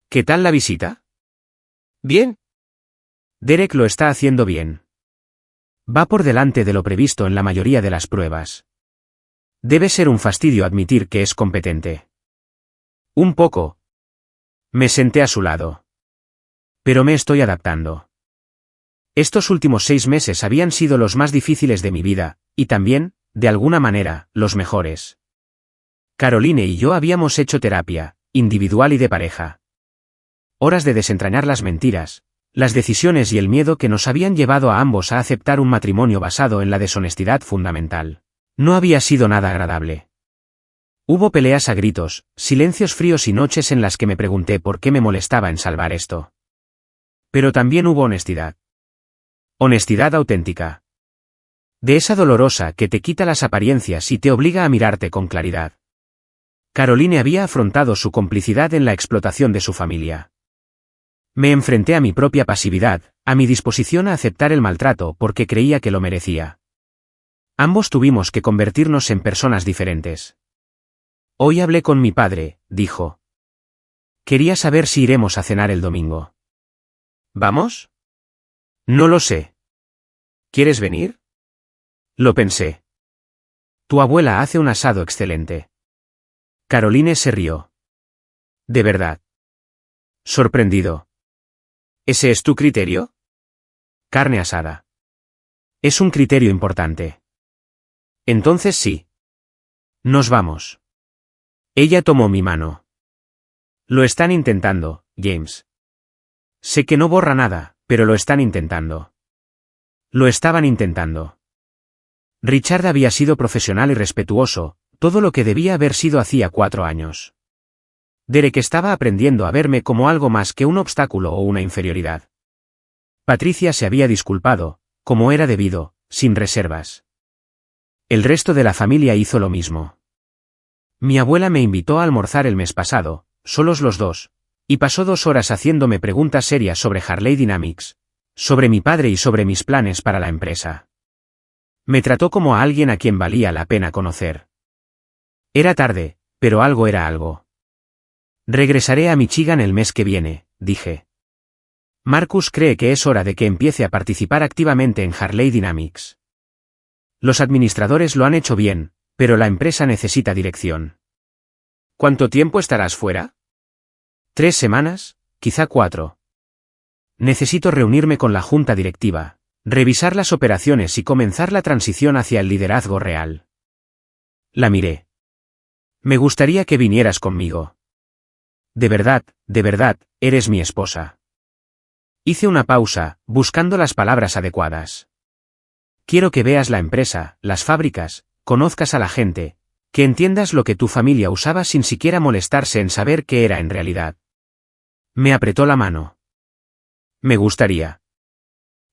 A: ¿Qué tal la visita? Bien. Derek lo está haciendo bien. Va por delante de lo previsto en la mayoría de las pruebas. Debe ser un fastidio admitir que es competente. Un poco. Me senté a su lado. Pero me estoy adaptando. Estos últimos 6 meses habían sido los más difíciles de mi vida, y también, de alguna manera, los mejores. Caroline y yo habíamos hecho terapia, individual y de pareja. Horas de desentrañar las mentiras, las decisiones y el miedo que nos habían llevado a ambos a aceptar un matrimonio basado en la deshonestidad fundamental. No había sido nada agradable. Hubo peleas a gritos, silencios fríos y noches en las que me pregunté por qué me molestaba en salvar esto. Pero también hubo honestidad. Honestidad auténtica. De esa dolorosa que te quita las apariencias y te obliga a mirarte con claridad. Caroline había afrontado su complicidad en la explotación de su familia. Me enfrenté a mi propia pasividad, a mi disposición a aceptar el maltrato porque creía que lo merecía. Ambos tuvimos que convertirnos en personas diferentes. Hoy hablé con mi padre, dijo. Quería saber si iremos a cenar el domingo. ¿Vamos? No lo sé. ¿Quieres venir? Lo pensé. Tu abuela hace un asado excelente. Caroline se rió. ¿De verdad? Sorprendido. ¿Ese es tu criterio? Carne asada. Es un criterio importante. Entonces sí. Nos vamos. Ella tomó mi mano. Lo están intentando, James. Sé que no borra nada, pero lo están intentando. Lo estaban intentando. Richard había sido profesional y respetuoso, todo lo que debía haber sido hacía 4 años. Derek estaba aprendiendo a verme como algo más que un obstáculo o una inferioridad. Patricia se había disculpado, como era debido, sin reservas. El resto de la familia hizo lo mismo. Mi abuela me invitó a almorzar el mes pasado, solos los dos, y pasó 2 horas haciéndome preguntas serias sobre Harley Dynamics, sobre mi padre y sobre mis planes para la empresa. Me trató como a alguien a quien valía la pena conocer. Era tarde, pero algo era algo. Regresaré a Michigan el mes que viene, dije. Marcus cree que es hora de que empiece a participar activamente en Harley Dynamics. Los administradores lo han hecho bien, pero la empresa necesita dirección. ¿Cuánto tiempo estarás fuera? 3 semanas, quizá 4. Necesito reunirme con la junta directiva, revisar las operaciones y comenzar la transición hacia el liderazgo real. La miré. Me gustaría que vinieras conmigo. De verdad, eres mi esposa. Hice una pausa, buscando las palabras adecuadas. Quiero que veas la empresa, las fábricas, conozcas a la gente, que entiendas lo que tu familia usaba sin siquiera molestarse en saber qué era en realidad. Me apretó la mano. Me gustaría.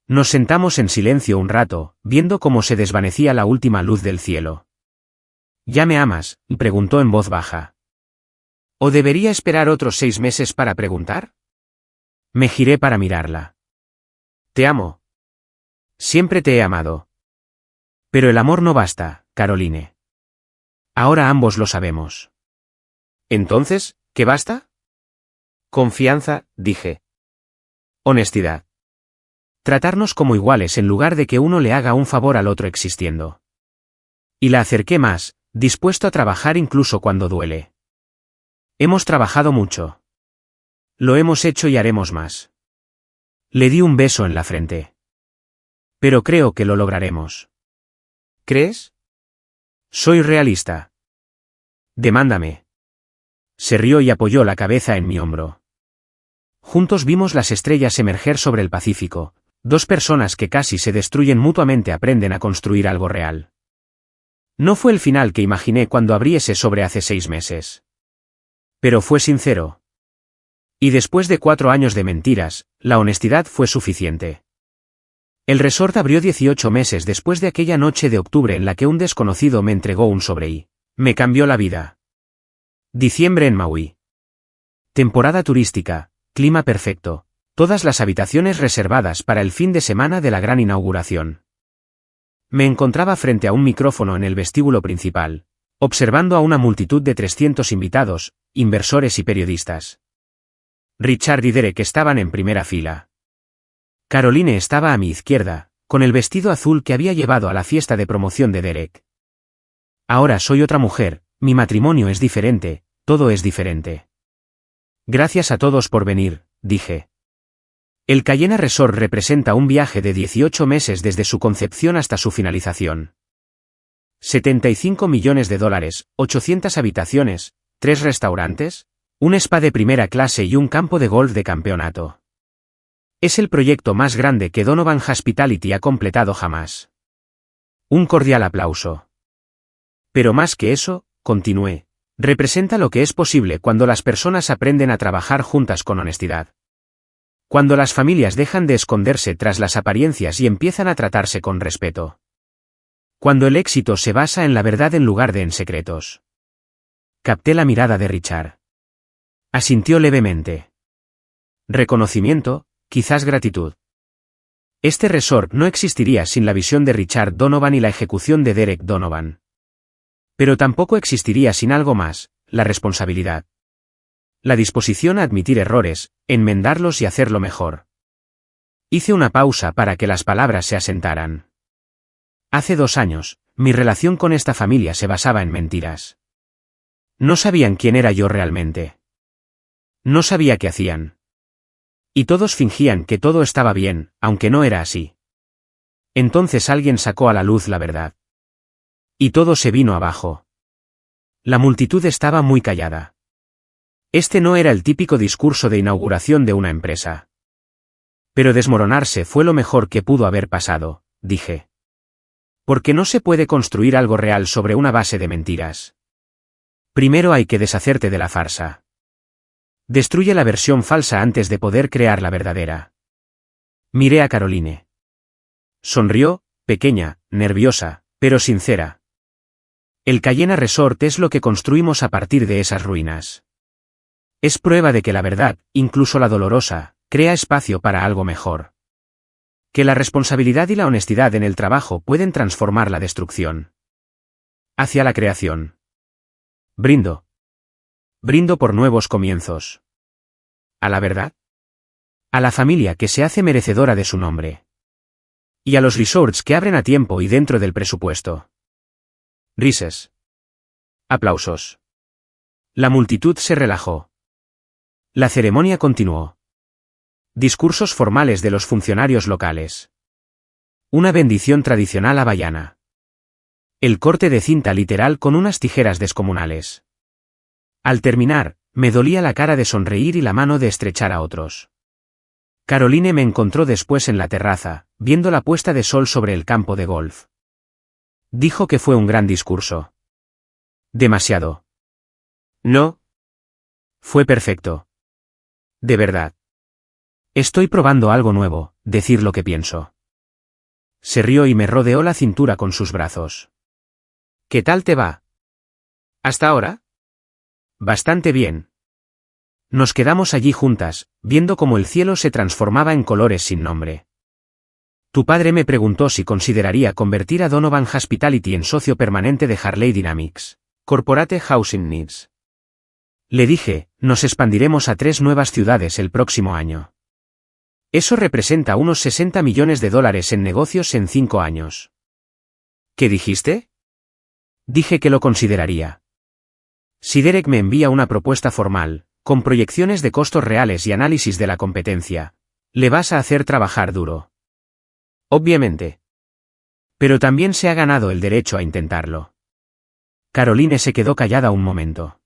A: Nos sentamos en silencio un rato, viendo cómo se desvanecía la última luz del cielo. ¿Ya me amas?, preguntó en voz baja. ¿O debería esperar otros 6 meses para preguntar? Me giré para mirarla. Te amo. Siempre te he amado. Pero el amor no basta, Caroline. Ahora ambos lo sabemos. ¿Entonces, qué basta? Confianza, dije. Honestidad. Tratarnos como iguales en lugar de que uno le haga un favor al otro existiendo. Y la acerqué más, dispuesto a trabajar incluso cuando duele. Hemos trabajado mucho. Lo hemos hecho y haremos más. Le di un beso en la frente. Pero creo que lo lograremos. ¿Crees? Soy realista. Demándame. Se rió y apoyó la cabeza en mi hombro. Juntos vimos las estrellas emerger sobre el Pacífico. 2 personas que casi se destruyen mutuamente aprenden a construir algo real. No fue el final que imaginé cuando abrí ese sobre hace 6 meses. Pero fue sincero. Y después de 4 años de mentiras, la honestidad fue suficiente. El resort abrió 18 meses después de aquella noche de octubre en la que un desconocido me entregó un sobre y me cambió la vida. Diciembre en Maui. Temporada turística, clima perfecto, todas las habitaciones reservadas para el fin de semana de la gran inauguración. Me encontraba frente a un micrófono en el vestíbulo principal, observando a una multitud de 300 invitados, inversores y periodistas. Richard y Derek estaban en primera fila. Caroline estaba a mi izquierda, con el vestido azul que había llevado a la fiesta de promoción de Derek. Ahora soy otra mujer, mi matrimonio es diferente, todo es diferente. Gracias a todos por venir, dije. El Cayena Resort representa un viaje de 18 meses desde su concepción hasta su finalización. 75 millones de dólares, 800 habitaciones, 3 restaurantes, un spa de primera clase y un campo de golf de campeonato. Es el proyecto más grande que Donovan Hospitality ha completado jamás. Un cordial aplauso. Pero más que eso, continué, representa lo que es posible cuando las personas aprenden a trabajar juntas con honestidad. Cuando las familias dejan de esconderse tras las apariencias y empiezan a tratarse con respeto. Cuando el éxito se basa en la verdad en lugar de en secretos. Capté la mirada de Richard. Asintió levemente. Reconocimiento, quizás gratitud. Este resort no existiría sin la visión de Richard Donovan y la ejecución de Derek Donovan. Pero tampoco existiría sin algo más, la responsabilidad. La disposición a admitir errores, enmendarlos y hacerlo mejor. Hice una pausa para que las palabras se asentaran. Hace 2 años, mi relación con esta familia se basaba en mentiras. No sabían quién era yo realmente. No sabía qué hacían. Y todos fingían que todo estaba bien, aunque no era así. Entonces alguien sacó a la luz la verdad. Y todo se vino abajo. La multitud estaba muy callada. Este no era el típico discurso de inauguración de una empresa. Pero desmoronarse fue lo mejor que pudo haber pasado, dije. Porque no se puede construir algo real sobre una base de mentiras. Primero hay que deshacerte de la farsa. Destruye la versión falsa antes de poder crear la verdadera. Miré a Caroline. Sonrió, pequeña, nerviosa, pero sincera. El Cayena Resort es lo que construimos a partir de esas ruinas. Es prueba de que la verdad, incluso la dolorosa, crea espacio para algo mejor. Que la responsabilidad y la honestidad en el trabajo pueden transformar la destrucción. Hacia la creación. Brindo. Brindo por nuevos comienzos. ¿A la verdad? A la familia que se hace merecedora de su nombre. Y a los resorts que abren a tiempo y dentro del presupuesto. Rises. Aplausos. La multitud se relajó. La ceremonia continuó. Discursos formales de los funcionarios locales. Una bendición tradicional hawaiana. El corte de cinta literal con unas tijeras descomunales. Al terminar, me dolía la cara de sonreír y la mano de estrechar a otros. Caroline me encontró después en la terraza, viendo la puesta de sol sobre el campo de golf. Dijo que fue un gran discurso. Demasiado. No. Fue perfecto. De verdad. Estoy probando algo nuevo, decir lo que pienso. Se rió y me rodeó la cintura con sus brazos. ¿Qué tal te va? ¿Hasta ahora? Bastante bien. Nos quedamos allí juntas, viendo cómo el cielo se transformaba en colores sin nombre. Tu padre me preguntó si consideraría convertir a Donovan Hospitality en socio permanente de Harley Dynamics Corporate Housing Needs. Le dije, nos expandiremos a 3 nuevas ciudades el próximo año. Eso representa unos $60 millones en negocios en 5 años. ¿Qué dijiste? Dije que lo consideraría. Si Derek me envía una propuesta formal, con proyecciones de costos reales y análisis de la competencia, le vas a hacer trabajar duro. Obviamente. Pero también se ha ganado el derecho a intentarlo. Caroline se quedó callada un momento.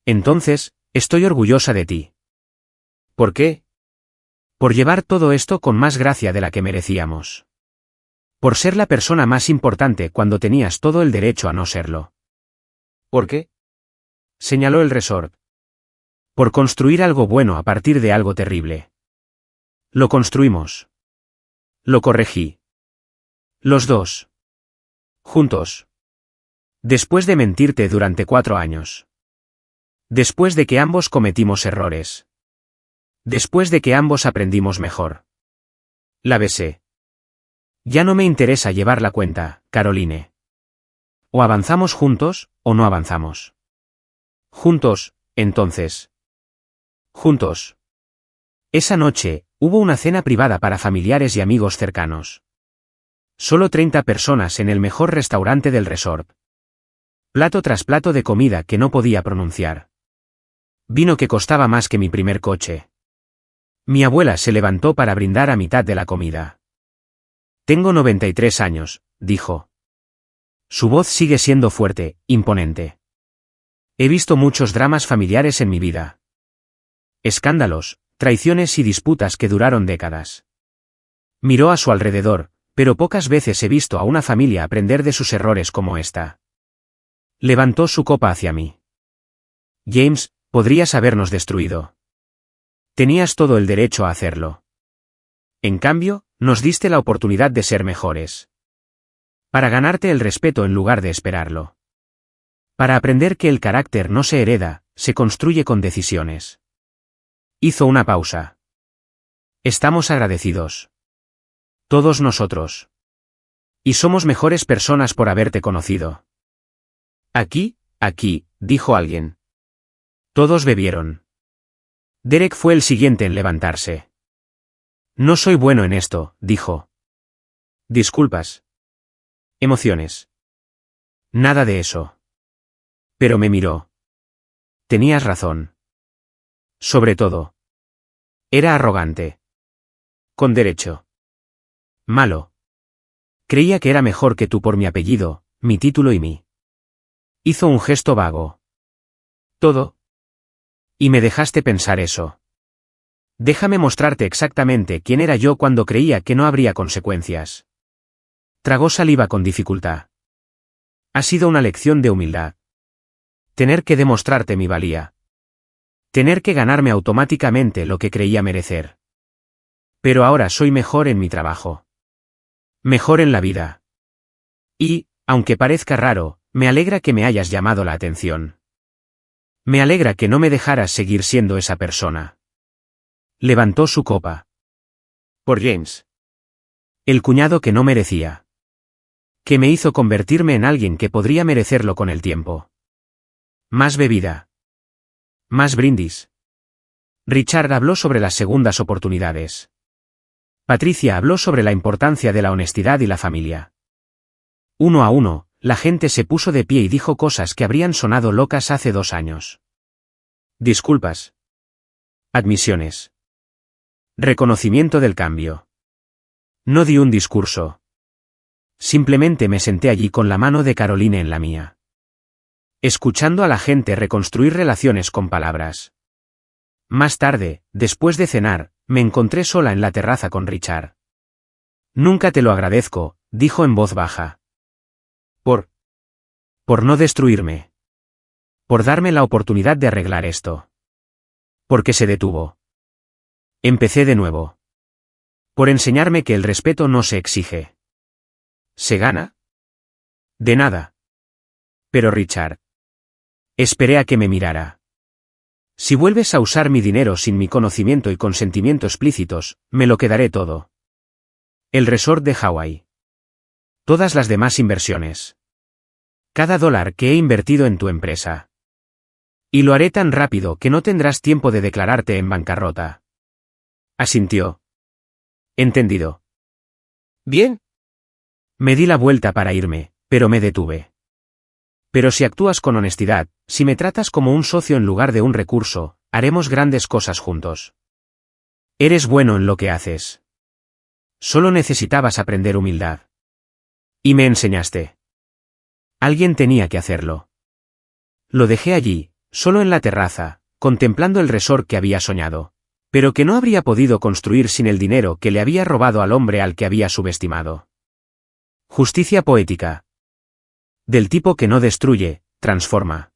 A: Entonces, estoy orgullosa de ti. ¿Por qué? Por llevar todo esto con más gracia de la que merecíamos. Por ser la persona más importante cuando tenías todo el derecho a no serlo. ¿Por qué? Señaló el resort. Por construir algo bueno a partir de algo terrible. Lo construimos. Lo corregí. Los dos. Juntos. Después de mentirte durante 4 años. Después de que ambos cometimos errores. Después de que ambos aprendimos mejor. La besé. Ya no me interesa llevar la cuenta, Caroline. O avanzamos juntos, o no avanzamos. Juntos, entonces. Juntos. Esa noche, hubo una cena privada para familiares y amigos cercanos. Solo 30 personas en el mejor restaurante del resort. Plato tras plato de comida que no podía pronunciar. Vino que costaba más que mi primer coche. Mi abuela se levantó para brindar a mitad de la comida. Tengo 93 años, dijo. Su voz sigue siendo fuerte, imponente. He visto muchos dramas familiares en mi vida. Escándalos, traiciones y disputas que duraron décadas. Miró a su alrededor, pero pocas veces he visto a una familia aprender de sus errores como esta. Levantó su copa hacia mí. James, podrías habernos destruido. Tenías todo el derecho a hacerlo. En cambio, nos diste la oportunidad de ser mejores. Para ganarte el respeto en lugar de esperarlo. Para aprender que el carácter no se hereda, se construye con decisiones. Hizo una pausa. Estamos agradecidos. Todos nosotros. Y somos mejores personas por haberte conocido. Aquí, dijo alguien. Todos bebieron. Derek fue el siguiente en levantarse. No soy bueno en esto, dijo. Disculpas. Emociones. Nada de eso. Pero me miró. Tenías razón. Sobre todo. Era arrogante. Con derecho. Malo. Creía que era mejor que tú por mi apellido, mi título y mí. Hizo un gesto vago. ¿Todo? Y me dejaste pensar eso. Déjame mostrarte exactamente quién era yo cuando creía que no habría consecuencias. Tragó saliva con dificultad. Ha sido una lección de humildad. Tener que demostrarte mi valía. Tener que ganarme automáticamente lo que creía merecer. Pero ahora soy mejor en mi trabajo. Mejor en la vida. Y, aunque parezca raro, me alegra que me hayas llamado la atención. Me alegra que no me dejaras seguir siendo esa persona. Levantó su copa. Por James. El cuñado que no merecía. Que me hizo convertirme en alguien que podría merecerlo con el tiempo. Más bebida. Más brindis. Richard habló sobre las segundas oportunidades. Patricia habló sobre la importancia de la honestidad y la familia. Uno a uno, la gente se puso de pie y dijo cosas que habrían sonado locas hace 2 años. Disculpas. Admisiones. Reconocimiento del cambio. No di un discurso. Simplemente me senté allí con la mano de Caroline en la mía. Escuchando a la gente reconstruir relaciones con palabras. Más tarde, después de cenar, me encontré sola en la terraza con Richard. Nunca te lo agradezco, dijo en voz baja. Por no destruirme. Por darme la oportunidad de arreglar esto. Porque se detuvo. Empecé de nuevo. Por enseñarme que el respeto no se exige. ¿Se gana? De nada. Pero Richard. Esperé a que me mirara. Si vuelves a usar mi dinero sin mi conocimiento y consentimiento explícitos, me lo quedaré todo. El resort de Hawái. Todas las demás inversiones. Cada dólar que he invertido en tu empresa. Y lo haré tan rápido que no tendrás tiempo de declararte en bancarrota. Asintió. Entendido. Bien. Me di la vuelta para irme, pero me detuve. Pero si actúas con honestidad, si me tratas como un socio en lugar de un recurso, haremos grandes cosas juntos. Eres bueno en lo que haces. Solo necesitabas aprender humildad. Y me enseñaste. Alguien tenía que hacerlo. Lo dejé allí, solo en la terraza, contemplando el resort que había soñado, pero que no habría podido construir sin el dinero que le había robado al hombre al que había subestimado. Justicia poética. Del tipo que no destruye, transforma.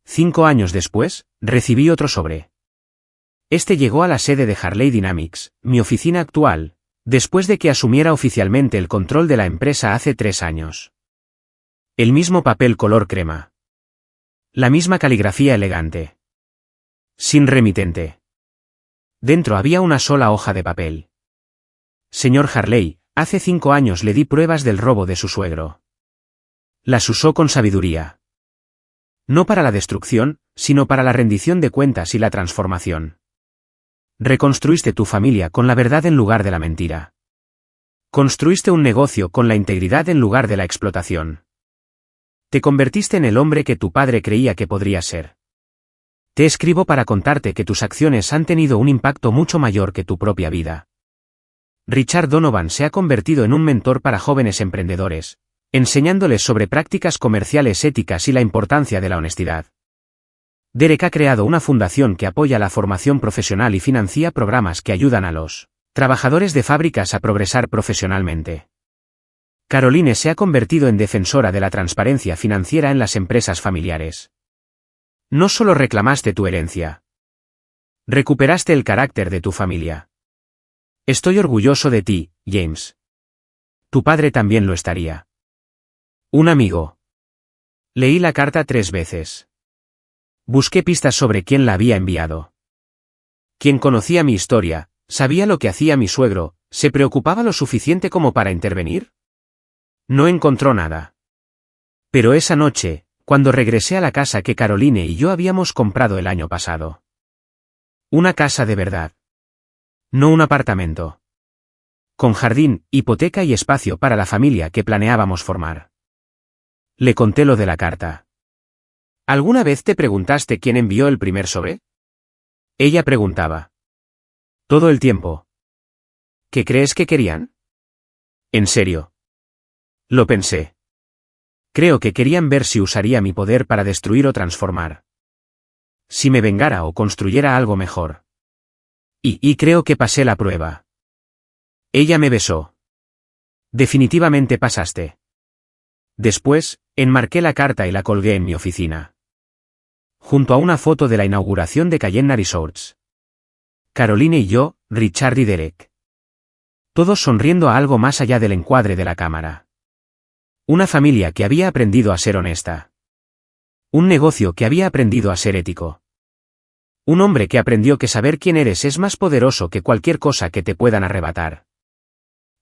A: 5 años después, recibí otro sobre. Este llegó a la sede de Harley Dynamics, mi oficina actual, después de que asumiera oficialmente el control de la empresa hace 3 años. El mismo papel color crema. La misma caligrafía elegante. Sin remitente. Dentro había una sola hoja de papel. Señor Harley, hace 5 años le di pruebas del robo de su suegro. Las usó con sabiduría. No para la destrucción, sino para la rendición de cuentas y la transformación. Reconstruiste tu familia con la verdad en lugar de la mentira. Construiste un negocio con la integridad en lugar de la explotación. Te convertiste en el hombre que tu padre creía que podrías ser. Te escribo para contarte que tus acciones han tenido un impacto mucho mayor que tu propia vida. Richard Donovan se ha convertido en un mentor para jóvenes emprendedores, enseñándoles sobre prácticas comerciales éticas y la importancia de la honestidad. Derek ha creado una fundación que apoya la formación profesional y financia programas que ayudan a los trabajadores de fábricas a progresar profesionalmente. Caroline se ha convertido en defensora de la transparencia financiera en las empresas familiares. No solo reclamaste tu herencia. Recuperaste el carácter de tu familia. Estoy orgulloso de ti, James. Tu padre también lo estaría. Un amigo. Leí la carta 3 veces. Busqué pistas sobre quién la había enviado. Quien conocía mi historia, sabía lo que hacía mi suegro, ¿se preocupaba lo suficiente como para intervenir? No encontró nada. Pero esa noche, cuando regresé a la casa que Caroline y yo habíamos comprado el año pasado. Una casa de verdad. No un apartamento. Con jardín, hipoteca y espacio para la familia que planeábamos formar. Le conté lo de la carta. ¿Alguna vez te preguntaste quién envió el primer sobre? Ella preguntaba. Todo el tiempo. ¿Qué crees que querían? ¿En serio? Lo pensé. Creo que querían ver si usaría mi poder para destruir o transformar. Si me vengara o construyera algo mejor. Y creo que pasé la prueba. Ella me besó. Definitivamente pasaste. Después, enmarqué la carta y la colgué en mi oficina. Junto a una foto de la inauguración de Cayenne Resorts. Caroline y yo, Richard y Derek. Todos sonriendo a algo más allá del encuadre de la cámara. Una familia que había aprendido a ser honesta. Un negocio que había aprendido a ser ético. Un hombre que aprendió que saber quién eres es más poderoso que cualquier cosa que te puedan arrebatar.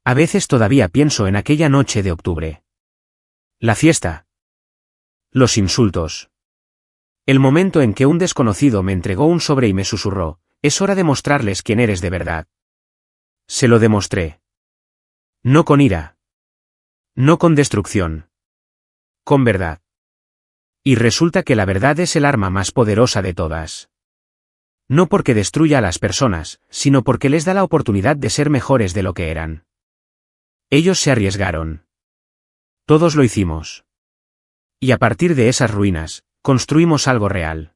A: A veces todavía pienso en aquella noche de octubre. La fiesta. Los insultos. El momento en que un desconocido me entregó un sobre y me susurró, es hora de mostrarles quién eres de verdad. Se lo demostré. No con ira. No con destrucción. Con verdad. Y resulta que la verdad es el arma más poderosa de todas. No porque destruya a las personas, sino porque les da la oportunidad de ser mejores de lo que eran. Ellos se arriesgaron. Todos lo hicimos. Y a partir de esas ruinas, construimos algo real.